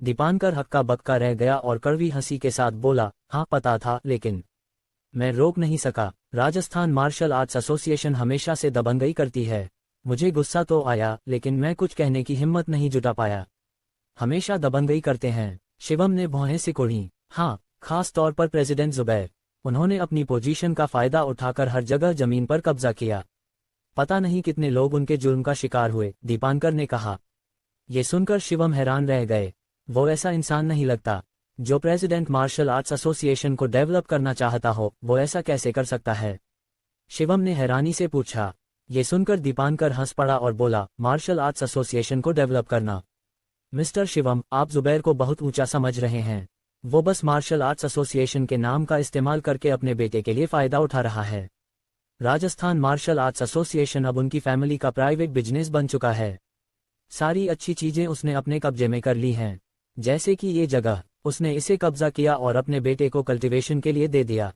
दीपानकर हक्का बक्का रह गया और कड़वी हंसी के साथ बोला, हाँ पता था, लेकिन मैं रोक नहीं सका। राजस्थान मार्शल आर्ट्स एसोसिएशन हमेशा से दबंगई करती है। मुझे गुस्सा तो आया, लेकिन मैं कुछ कहने की हिम्मत नहीं जुटा पाया। हमेशा दबंगई करते हैं। शिवम ने भौहें सिकोड़ी। हाँ, खास तौर पर प्रेसिडेंट जुबैर। उन्होंने अपनी पोजीशन का फायदा उठाकर हर जगह जमीन पर कब्जा किया। पता नहीं कितने लोग उनके जुल्म का शिकार हुए, दीपानकर ने कहा। ये सुनकर शिवम हैरान रह गए। वो ऐसा इंसान नहीं लगता। जो प्रेसिडेंट मार्शल आर्ट्स एसोसिएशन को डेवलप करना चाहता हो, वो ऐसा कैसे कर सकता है? शिवम ने हैरानी से पूछा। ये सुनकर दीपानकर हंस पड़ा और बोला, मार्शल आर्ट्स एसोसिएशन को डेवलप करना? मिस्टर शिवम, आप जुबैर को बहुत ऊंचा समझ रहे हैं। वो बस मार्शल आर्ट्स एसोसिएशन के नाम का इस्तेमाल करके अपने बेटे के लिए फायदा उठा रहा है। राजस्थान मार्शल आर्ट्स एसोसिएशन अब उनकी फैमिली का प्राइवेट बिजनेस बन चुका है। सारी अच्छी चीजें उसने अपने कब्जे में कर ली हैं। जैसे कि ये जगह, उसने इसे कब्जा किया और अपने बेटे को कल्टीवेशन के लिए दे दिया।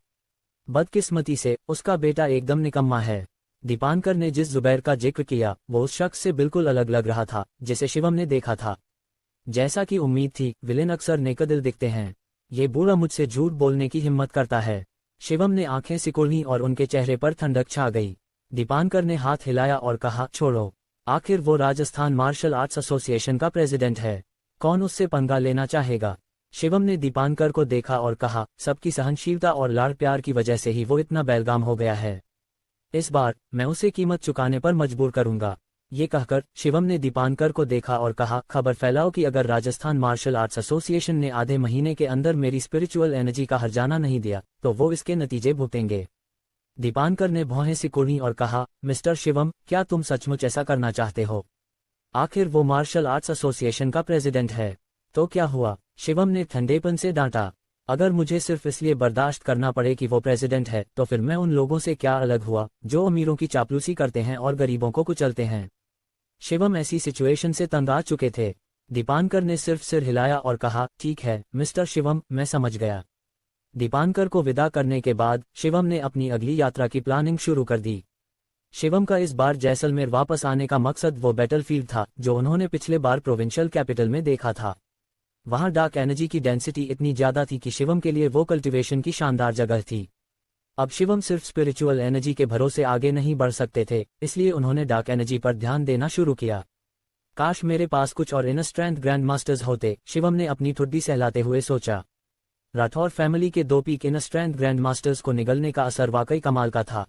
बदकिस्मती से उसका बेटा एकदम निकम्मा है। दीपानकर ने जिस जुबैर का जिक्र किया, वो उस शख्स से बिल्कुल अलग लग रहा था जिसे शिवम ने देखा था। जैसा कि उम्मीद थी, विलेन अक्सर नेकदिल दिखते हैं। ये बूढ़ा मुझसे झूठ बोलने की हिम्मत करता है। शिवम ने आंखें सिकुड़ी और उनके चेहरे पर ठंडक छा गई। दीपानकर ने हाथ हिलाया और कहा, छोड़ो, आखिर वो राजस्थान मार्शल आर्ट्स एसोसिएशन का प्रेसिडेंट है। कौन उससे पंगा लेना चाहेगा? शिवम ने दीपानकर को देखा और कहा, सबकी सहनशीलता और लाड़ प्यार की वजह से ही वो इतना बेलगाम हो गया है। इस बार मैं उसे कीमत चुकाने पर मजबूर करूंगा। ये कहकर शिवम ने दीपानकर को देखा और कहा, खबर फैलाओ कि अगर राजस्थान मार्शल आर्ट्स एसोसिएशन ने आधे महीने के अंदर मेरी स्पिरिचुअल एनर्जी का हर्जाना नहीं दिया, तो वो इसके नतीजे भुगतेंगे। दीपानकर ने भौहें सिकोड़ी और कहा, मिस्टर शिवम, क्या तुम सचमुच ऐसा करना चाहते हो? आखिर वो मार्शल आर्ट्स एसोसिएशन का प्रेसिडेंट है। तो क्या हुआ? शिवम ने ठंडेपन से डांटा। अगर मुझे सिर्फ इसलिए बर्दाश्त करना पड़े कि वो प्रेसिडेंट है, तो फिर मैं उन लोगों से क्या अलग हुआ जो अमीरों की चापलूसी करते हैं और गरीबों को कुचलते हैं? शिवम ऐसी सिचुएशन से तंग आ चुके थे। दीपानकर ने सिर्फ सिर हिलाया और कहा, ठीक है मिस्टर शिवम, मैं समझ गया। दीपानकर को विदा करने के बाद शिवम ने अपनी अगली यात्रा की प्लानिंग शुरू कर दी। शिवम का इस बार जैसलमेर वापस आने का मकसद वो बैटलफील्ड था जो उन्होंने पिछले बार प्रोविंशियल कैपिटल में देखा था। वहां डार्क एनर्जी की डेंसिटी इतनी ज्यादा थी कि शिवम के लिए वो कल्टीवेशन की शानदार जगह थी। अब शिवम सिर्फ स्पिरिचुअल एनर्जी के भरोसे आगे नहीं बढ़ सकते थे, इसलिए उन्होंने डार्क एनर्जी पर ध्यान देना शुरू किया। काश मेरे पास कुछ और इनर स्ट्रेंथ ग्रैंड मास्टर्स होते, शिवम ने अपनी ठुड्डी सहलाते हुए सोचा। राठौर फैमिली के 2 peak inner strength grand masters को निगलने का असर वाकई कमाल का था।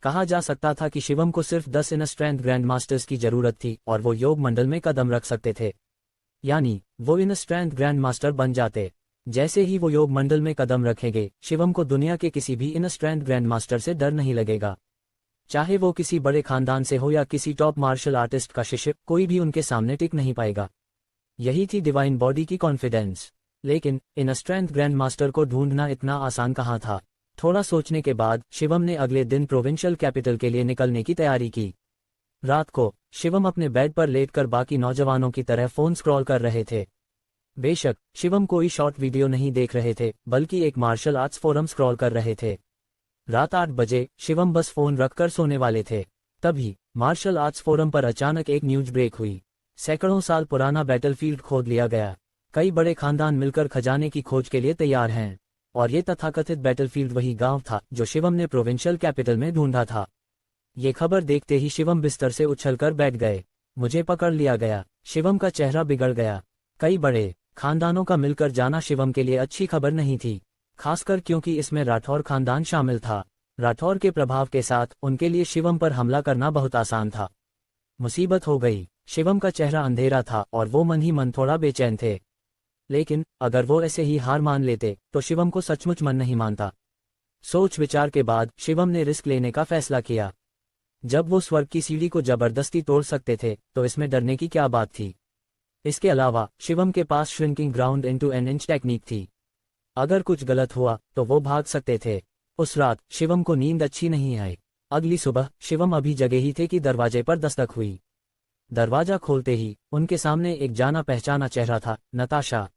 कहा जा सकता था कि शिवम को सिर्फ 10 इनर स्ट्रेंथ ग्रैंड मास्टर्स की जरूरत थी और वो योग मंडल में कदम रख सकते थे। यानी वो इनर स्ट्रेंथ ग्रैंड मास्टर बन जाते। जैसे ही वो योग मंडल में कदम रखेंगे, शिवम को दुनिया के किसी भी इनर स्ट्रेंथ ग्रैंड मास्टर से डर नहीं लगेगा। चाहे वो किसी बड़े खानदान से हो या किसी टॉप मार्शल आर्टिस्ट का शिष्य, कोई भी उनके सामने टिक नहीं पाएगा। यही थी डिवाइन बॉडी की कॉन्फिडेंस। लेकिन इनर स्ट्रेंथ ग्रैंड मास्टर को ढूंढना इतना आसान कहाँ था। थोड़ा सोचने के बाद शिवम ने अगले दिन प्रोविंशियल कैपिटल के लिए निकलने की तैयारी की। रात को शिवम अपने बेड पर लेटकर बाकी नौजवानों की तरह फोन स्क्रॉल कर रहे थे। बेशक शिवम कोई शॉर्ट वीडियो नहीं देख रहे थे, बल्कि एक मार्शल आर्ट्स फोरम स्क्रॉल कर रहे थे। रात 8 बजे शिवम बस फोन रखकर सोने वाले थे। तभी मार्शल आर्ट्स फोरम पर अचानक एक न्यूज ब्रेक हुई। सैकड़ों साल पुराना बैटलफील्ड खोद लिया गया। कई बड़े खानदान मिलकर खजाने की खोज के लिए तैयार हैं, और ये तथाकथित बैटलफील्ड वही गांव था जो शिवम ने प्रोविंशियल कैपिटल में ढूंढा था। ये खबर देखते ही शिवम बिस्तर से उछलकर बैठ गए। मुझे पकड़ लिया गया। शिवम का चेहरा बिगड़ गया। कई बड़े खानदानों का मिलकर जाना शिवम के लिए अच्छी खबर नहीं थी, खासकर क्योंकि इसमें राठौर खानदान शामिल था। राठौर के प्रभाव के साथ उनके लिए शिवम पर हमला करना बहुत आसान था। मुसीबत हो गई। शिवम का चेहरा अंधेरा था और वो मन ही मन थोड़ा बेचैन थे। लेकिन अगर वो ऐसे ही हार मान लेते तो शिवम को सचमुच मन नहीं मानता। सोच विचार के बाद शिवम ने रिस्क लेने का फैसला किया। जब वो स्वर्ग की सीढ़ी को जबरदस्ती तोड़ सकते थे तो इसमें डरने की क्या बात थी। इसके अलावा शिवम के पास shrinking ground into an inch technique थी। अगर कुछ गलत हुआ तो वो भाग सकते थे। उस रात शिवम को नींद अच्छी नहीं आई। अगली सुबह शिवम अभी जगे ही थे कि दरवाजे पर दस्तक हुई। दरवाजा खोलते ही उनके सामने एक जाना पहचाना चेहरा था, नताशा।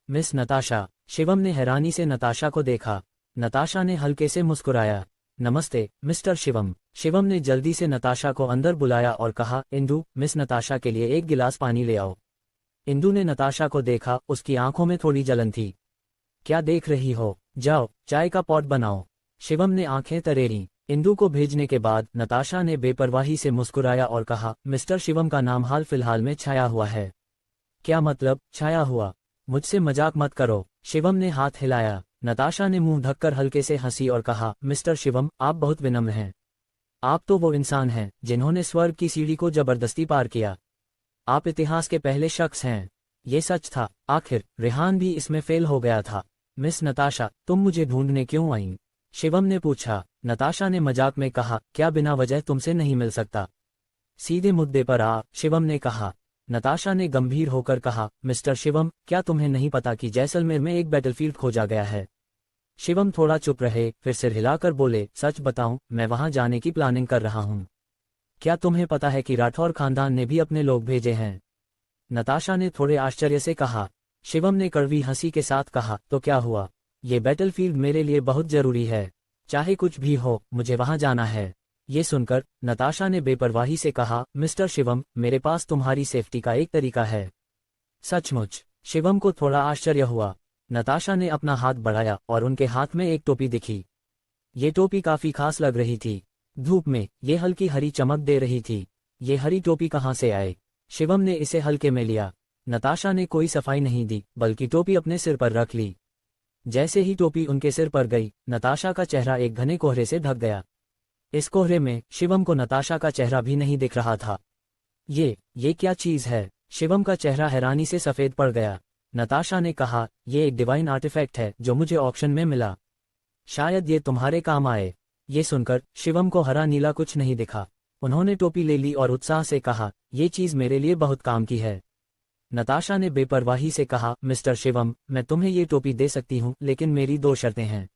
मिस नताशा। शिवम ने हैरानी से नताशा को देखा। नताशा ने हल्के से मुस्कुराया। नमस्ते मिस्टर शिवम। शिवम ने जल्दी से नताशा को अंदर बुलाया और कहा, इंदु, मिस नताशा के लिए एक गिलास पानी ले आओ। इंदु ने नताशा को देखा। उसकी आंखों में थोड़ी जलन थी। क्या देख रही हो? जाओ चाय का पॉट बनाओ। शिवम ने आंखें तरेरी। इंदु को भेजने के बाद नताशा ने बेपरवाही से मुस्कुराया और कहा, मिस्टर शिवम का नाम हाल फिलहाल में छाया हुआ है। क्या मतलब छाया हुआ? मुझसे मजाक मत करो। शिवम ने हाथ हिलाया। नताशा ने मुंह ढककर हल्के से हंसी और कहा, मिस्टर शिवम, आप बहुत विनम्र हैं। आप तो वो इंसान हैं जिन्होंने स्वर्ग की सीढ़ी को जबरदस्ती पार किया। आप इतिहास के पहले शख्स हैं। ये सच था। आखिर रेहान भी इसमें फेल हो गया था। मिस नताशा, तुम मुझे ढूंढने क्यों आईं? शिवम ने पूछा। नताशा ने मजाक में कहा, क्या बिना वजह तुमसे नहीं मिल सकता? सीधे मुद्दे पर आ, शिवम ने कहा। नताशा ने गंभीर होकर कहा, मिस्टर शिवम, क्या तुम्हें नहीं पता कि जैसलमेर में एक बैटलफील्ड खोजा गया है? शिवम थोड़ा चुप रहे, फिर सिर हिलाकर बोले, सच बताऊं, मैं वहां जाने की प्लानिंग कर रहा हूं। क्या तुम्हें पता है कि राठौर खानदान ने भी अपने लोग भेजे हैं? नताशा ने थोड़े आश्चर्य से कहा। शिवम ने कड़वी हंसी के साथ कहा, तो क्या हुआ? ये बैटलफील्ड मेरे लिए बहुत जरूरी है। चाहे कुछ भी हो, मुझे वहां जाना है। ये सुनकर नताशा ने बेपरवाही से कहा, मिस्टर शिवम, मेरे पास तुम्हारी सेफ्टी का एक तरीका है। सचमुच? शिवम को थोड़ा आश्चर्य हुआ। नताशा ने अपना हाथ बढ़ाया और उनके हाथ में एक टोपी दिखी। ये टोपी काफी खास लग रही थी। धूप में ये हल्की हरी चमक दे रही थी। ये हरी टोपी कहाँ से आए? शिवम ने इसे हल्के में लिया। नताशा ने कोई सफाई नहीं दी, बल्कि टोपी अपने सिर पर रख ली। जैसे ही टोपी उनके सिर पर गई, नताशा का चेहरा एक घने कोहरे से ढक गया। इस कोहरे में शिवम को नताशा का चेहरा भी नहीं दिख रहा था। ये क्या चीज है? शिवम का चेहरा हैरानी से सफेद पड़ गया। नताशा ने कहा, ये एक डिवाइन आर्टिफैक्ट है जो मुझे ऑक्शन में मिला। शायद ये तुम्हारे काम आए। ये सुनकर शिवम को हरा नीला कुछ नहीं दिखा। उन्होंने टोपी ले ली और उत्साह से कहा, ये चीज मेरे लिए बहुत काम की है। नताशा ने बेपरवाही से कहा, मिस्टर शिवम, मैं तुम्हें ये टोपी दे सकती हूँ, लेकिन मेरी 2 शर्तें हैं।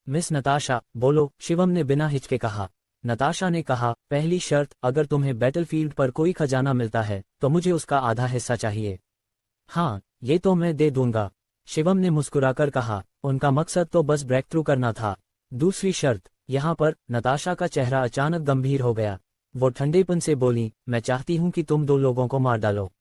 मिस नताशा, बोलो, शिवम ने बिना हिचके कहा। नताशा ने कहा, पहली शर्त, अगर तुम्हें बैटलफील्ड पर कोई खजाना मिलता है तो मुझे उसका आधा हिस्सा चाहिए। हाँ, ये तो मैं दे दूंगा, शिवम ने मुस्कुराकर कहा। उनका मकसद तो बस ब्रेक थ्रू करना था। दूसरी शर्त। यहाँ पर नताशा का चेहरा अचानक गंभीर हो गया। वो ठंडेपन से बोली, मैं चाहती हूँ कि तुम 2 लोगों को मार डालो।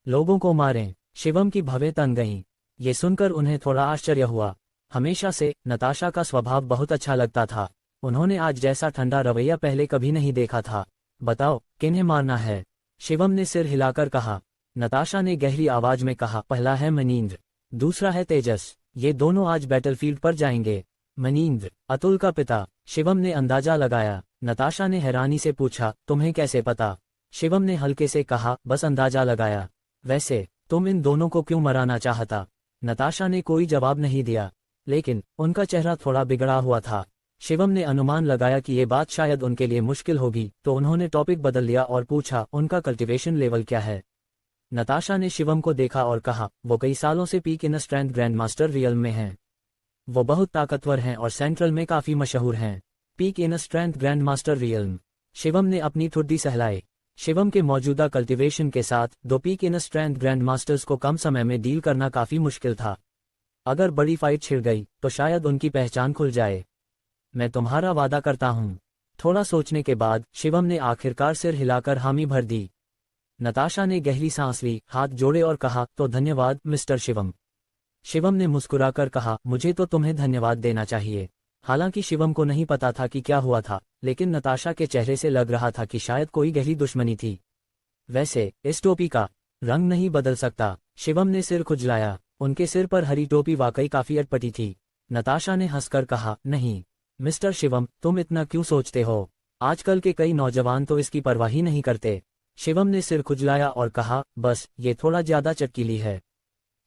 लोगों को मारें? शिवम की भवें तन गईं। ये सुनकर उन्हें थोड़ा आश्चर्य हुआ। हमेशा से नताशा का स्वभाव बहुत अच्छा लगता था। उन्होंने आज जैसा ठंडा रवैया पहले कभी नहीं देखा था। बताओ, किन्हें मारना है? शिवम ने सिर हिलाकर कहा। नताशा ने गहरी आवाज में कहा, पहला है मनींद्र, दूसरा है तेजस। ये दोनों आज बैटलफील्ड पर जाएंगे। मनींद्र, अतुल का पिता। शिवम ने अंदाजा लगाया। नताशा ने हैरानी से पूछा, तुम्हें कैसे पता? शिवम ने हल्के से कहा, बस अंदाजा लगाया। वैसे तुम इन दोनों को क्यों मराना चाहता? नताशा ने कोई जवाब नहीं दिया, लेकिन उनका चेहरा थोड़ा बिगड़ा हुआ था। शिवम ने अनुमान लगाया कि ये बात शायद उनके लिए मुश्किल होगी, तो उन्होंने टॉपिक बदल लिया और पूछा, उनका कल्टीवेशन लेवल क्या है? नताशा ने शिवम को देखा और कहा, वो कई सालों से peak in strength grand master realm में हैं। वो बहुत ताकतवर हैं और सेंट्रल में काफी मशहूर हैं। Peak in strength grand master realm. Shivam ने अपनी ठुड्डी सहलाई। शिवम के मौजूदा कल्टीवेशन के साथ 2 peak in strength grand masters को कम समय में डील करना काफी मुश्किल था। अगर बड़ी फाइट छिड़ गई तो शायद उनकी पहचान खुल जाए। मैं तुम्हारा वादा करता हूँ। थोड़ा सोचने के बाद शिवम ने आखिरकार सिर हिलाकर हामी भर दी। नताशा ने गहरी सांस ली, हाथ जोड़े और कहा, तो धन्यवाद मिस्टर शिवम। शिवम ने मुस्कुराकर कहा, मुझे तो तुम्हें धन्यवाद देना चाहिए। हालांकि शिवम को नहीं पता था कि क्या हुआ था, लेकिन नताशा के चेहरे से लग रहा था कि शायद कोई गहरी दुश्मनी थी। वैसे इस टोपी का रंग नहीं बदल सकता। शिवम ने सिर खुजलाया। उनके सिर पर हरी टोपी वाकई काफी अटपटी थी। नताशा ने हंसकर कहा, नहीं मिस्टर शिवम, तुम इतना क्यों सोचते हो? आजकल के कई नौजवान तो इसकी परवाह ही नहीं करते। शिवम ने सिर खुजलाया और कहा, बस ये थोड़ा ज्यादा चटकीली है।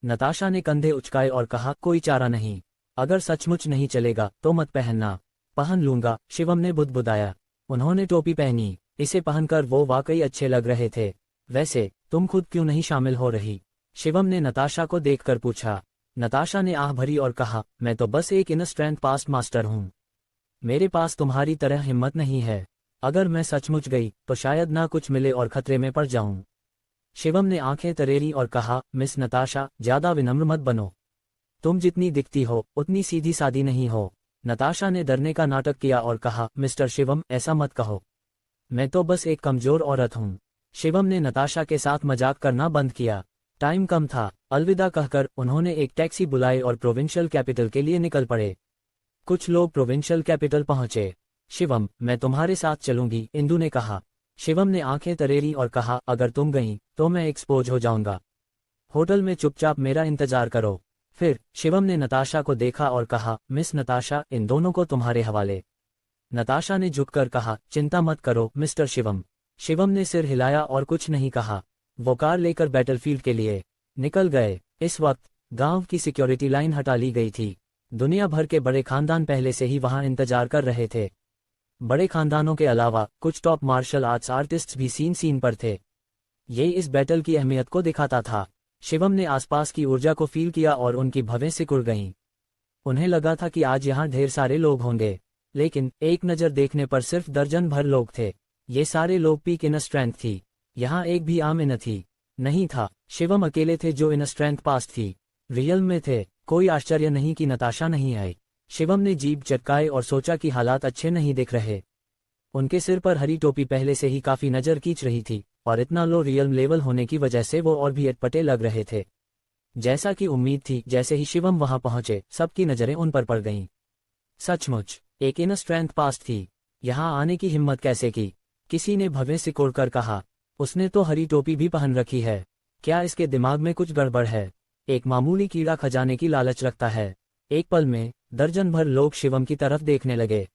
नताशा ने कंधे उचकाए और कहा, कोई चारा नहीं। अगर सचमुच नहीं चलेगा तो मत पहनना। पहन लूंगा, शिवम ने बुदबुदाया। उन्होंने टोपी पहनी। इसे पहनकर वो वाकई अच्छे लग रहे थे। वैसे तुम खुद क्यों नहीं शामिल हो रही? शिवम ने नताशा को देखकर पूछा। नताशा ने आह भरी और कहा, मैं तो बस एक इनर स्ट्रेंथ पास्ट मास्टर हूँ। मेरे पास तुम्हारी तरह हिम्मत नहीं है। अगर मैं सचमुच गई तो शायद ना कुछ मिले और खतरे में पड़ जाऊं। शिवम ने आंखें तरेरी और कहा, मिस नताशा, ज्यादा विनम्र मत बनो। तुम जितनी दिखती हो उतनी सीधी सादी नहीं हो। नताशा ने डरने का नाटक किया और कहा, मिस्टर शिवम, ऐसा मत कहो। मैं तो बस एक कमजोर औरत हूँ। शिवम ने नताशा के साथ मजाक करना बंद किया। टाइम कम था। अलविदा कहकर उन्होंने एक टैक्सी बुलाई और प्रोविंशियल कैपिटल के लिए निकल पड़े। कुछ लोग प्रोविंशियल कैपिटल पहुंचे। शिवम, मैं तुम्हारे साथ चलूंगी, इंदु ने कहा। शिवम ने आंखें तरेरी और कहा, अगर तुम गईं तो मैं एक्सपोज हो जाऊंगा। होटल में चुपचाप मेरा इंतजार करो। फिर शिवम ने नताशा को देखा और कहा, मिस नताशा, इन दोनों को तुम्हारे हवाले। नताशा ने झुककर कहा, चिंता मत करो मिस्टर शिवम। शिवम ने सिर हिलाया और कुछ नहीं कहा। वो कार लेकर बैटलफील्ड के लिए निकल गए। इस वक्त गांव की सिक्योरिटी लाइन हटा ली गई थी। दुनिया भर के बड़े खानदान पहले से ही वहां इंतजार कर रहे थे। बड़े खानदानों के अलावा कुछ टॉप मार्शल आर्ट्स आर्टिस्ट भी सीन पर थे। ये इस बैटल की अहमियत को दिखाता था। शिवम ने आसपास की ऊर्जा को फील किया और उनकी भवें सिकुड़ गईं। उन्हें लगा था कि आज यहाँ ढेर सारे लोग होंगे, लेकिन एक नज़र देखने पर सिर्फ दर्जन भर लोग थे। ये सारे लोग पीक इनर स्ट्रेंथ थी। यहाँ एक भी आम इनर थी नहीं था। शिवम अकेले थे जो इनर स्ट्रेंथ पास थी, रियल में थे। कोई आश्चर्य नहीं कि नताशा नहीं आई। शिवम ने जीभ चटकाए और सोचा कि हालात अच्छे नहीं दिख रहे। उनके सिर पर हरी टोपी पहले से ही काफी नजर खींच रही थी और इतना लो रियल लेवल होने की वजह से वो और भी अटपटे लग रहे थे। जैसा कि उम्मीद थी, जैसे ही शिवम वहां पहुंचे सबकी नजरें उन पर पड़ गईं। सचमुच एक इनर स्ट्रेंथ पास थी। यहाँ आने की हिम्मत कैसे की? किसी ने भवें सिकोड़कर कहा। उसने तो हरी टोपी भी पहन रखी है। क्या इसके दिमाग में कुछ गड़बड़ है? एक मामूली कीड़ा खजाने की लालच रखता है। एक पल में दर्जन भर लोग शिवम की तरफ देखने लगे।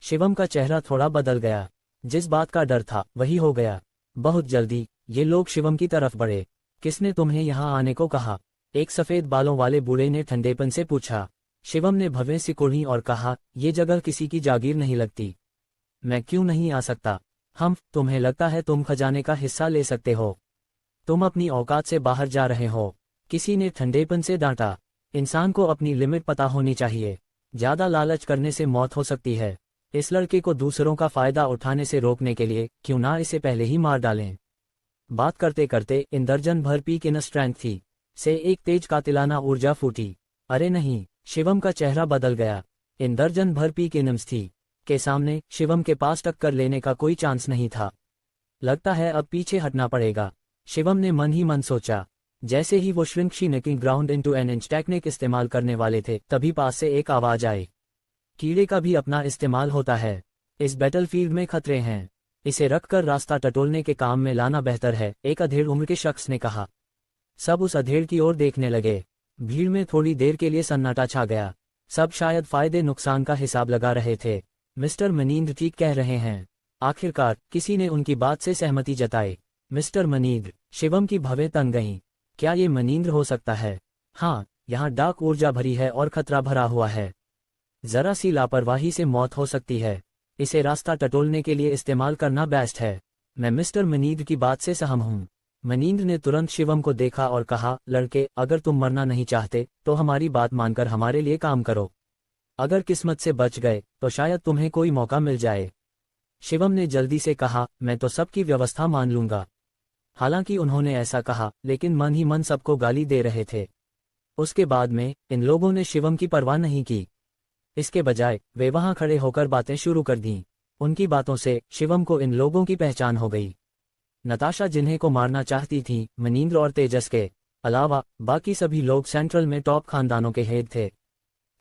शिवम का चेहरा थोड़ा बदल गया। जिस बात का डर था वही हो गया। बहुत जल्दी ये लोग शिवम की तरफ बढ़े। किसने तुम्हें यहाँ आने को कहा? एक सफेद बालों वाले बूढ़े ने ठंडेपन से पूछा। शिवम ने भवें सिकोड़ी और कहा, ये जगह किसी की जागीर नहीं लगती। मैं क्यों नहीं आ सकता? तुम्हें लगता है तुम खजाने का हिस्सा ले सकते हो? तुम अपनी औकात से बाहर जा रहे हो। किसी ने ठंडेपन से डांटा। इंसान को अपनी लिमिट पता होनी चाहिए। ज्यादा लालच करने से मौत हो सकती है। इस लड़के को दूसरों का फायदा उठाने से रोकने के लिए क्यों ना इसे पहले ही मार डालें। बात करते करते इन दर्जन भर पीक इनर स्ट्रेंथ थी से एक तेज कातिलाना ऊर्जा फूटी। अरे नहीं, शिवम का चेहरा बदल गया। इन दर्जन भर पीक इनम्स थी के सामने शिवम के पास टक्कर लेने का कोई चांस नहीं था। लगता है अब पीछे हटना पड़ेगा, शिवम ने मन ही मन सोचा। जैसे ही वो shrink necking ground into an inch technique इस्तेमाल करने वाले थे, तभी पास से एक आवाज आई। कीड़े का भी अपना इस्तेमाल होता है। इस बैटलफील्ड में खतरे हैं, इसे रखकर रास्ता टटोलने के काम में लाना बेहतर है, एक अधेड़ उम्र के शख्स ने कहा। सब उस अधेड़ की ओर देखने लगे। भीड़ में थोड़ी देर के लिए सन्नाटा छा गया। सब शायद फायदे नुकसान का हिसाब लगा रहे थे। मिस्टर मनींद्र ठीक कह रहे हैं। आखिरकार किसी ने उनकी बात से सहमति जताई। मिस्टर मनींद्र, शिवम की भवें तन गईं। क्या ये मनींद्र हो सकता है? हाँ, यहाँ डार्क ऊर्जा भरी है और खतरा भरा हुआ है। जरा सी लापरवाही से मौत हो सकती है। इसे रास्ता टटोलने के लिए इस्तेमाल करना बेस्ट है। मैं मिस्टर मनींद्र की बात से सहम हूँ। मनींद्र ने तुरंत शिवम को देखा और कहा, लड़के, अगर तुम मरना नहीं चाहते तो हमारी बात मानकर हमारे लिए काम करो। अगर किस्मत से बच गए तो शायद तुम्हें कोई मौका मिल जाए। शिवम ने जल्दी से कहा, मैं तो सबकी व्यवस्था मान लूंगा। हालांकि उन्होंने ऐसा कहा, लेकिन मन ही मन सबको गाली दे रहे थे। उसके बाद में इन लोगों ने शिवम की परवाह नहीं की। इसके बजाय वे वहां खड़े होकर बातें शुरू कर दीं। उनकी बातों से शिवम को इन लोगों की पहचान हो गई। नताशा जिन्हें को मारना चाहती थी, मनिंद्र और तेजस के अलावा बाकी सभी लोग सेंट्रल में टॉप खानदानों के हेड थे।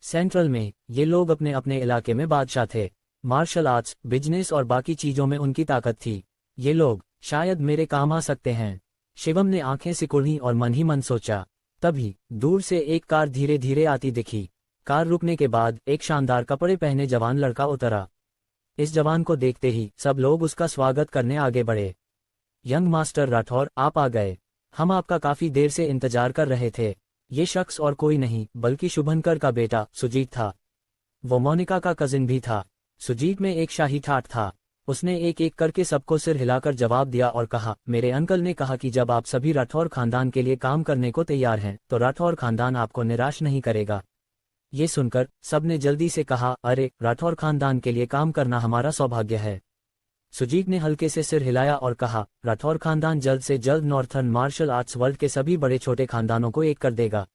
सेंट्रल में ये लोग अपने अपने इलाके में बादशाह थे। मार्शल आर्ट्स, बिजनेस और बाकी चीजों में उनकी ताकत थी। ये लोग शायद मेरे काम आ सकते हैं। शिवम ने आंखें सिकुड़ी और मन ही मन सोचा। तभी दूर से एक कार धीरे धीरे आती दिखी। कार रुकने के बाद एक शानदार कपड़े पहने जवान लड़का उतरा। इस जवान को देखते ही सब लोग उसका स्वागत करने आगे बढ़े। यंग मास्टर राठौर, आप आ गए। हम आपका काफी देर से इंतजार कर रहे थे। ये शख्स और कोई नहीं बल्कि शुभंकर का बेटा सुजीत था। वो मोनिका का कजिन भी था। सुजीत में एक शाही ठाठ था। उसने एक एक करके सबको सिर हिलाकर जवाब दिया और कहा, मेरे अंकल ने कहा कि जब आप सभी राठौर खानदान के लिए काम करने को तैयार हैं तो राठौर खानदान आपको निराश नहीं करेगा। ये सुनकर सबने जल्दी से कहा, अरे, राठौर खानदान के लिए काम करना हमारा सौभाग्य है। सुजीत ने हल्के से सिर हिलाया और कहा, राठौर खानदान जल्द से जल्द नॉर्थर्न मार्शल आर्ट्स वर्ल्ड के सभी बड़े छोटे खानदानों को एक कर देगा।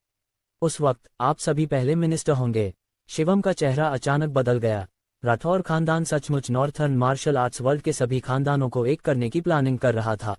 उस वक्त आप सभी पहले मिनिस्टर होंगे। शिवम का चेहरा अचानक बदल गया। राठौर खानदान सचमुच नॉर्थर्न मार्शल आर्ट्स वर्ल्ड के सभी खानदानों को एक करने की प्लानिंग कर रहा था।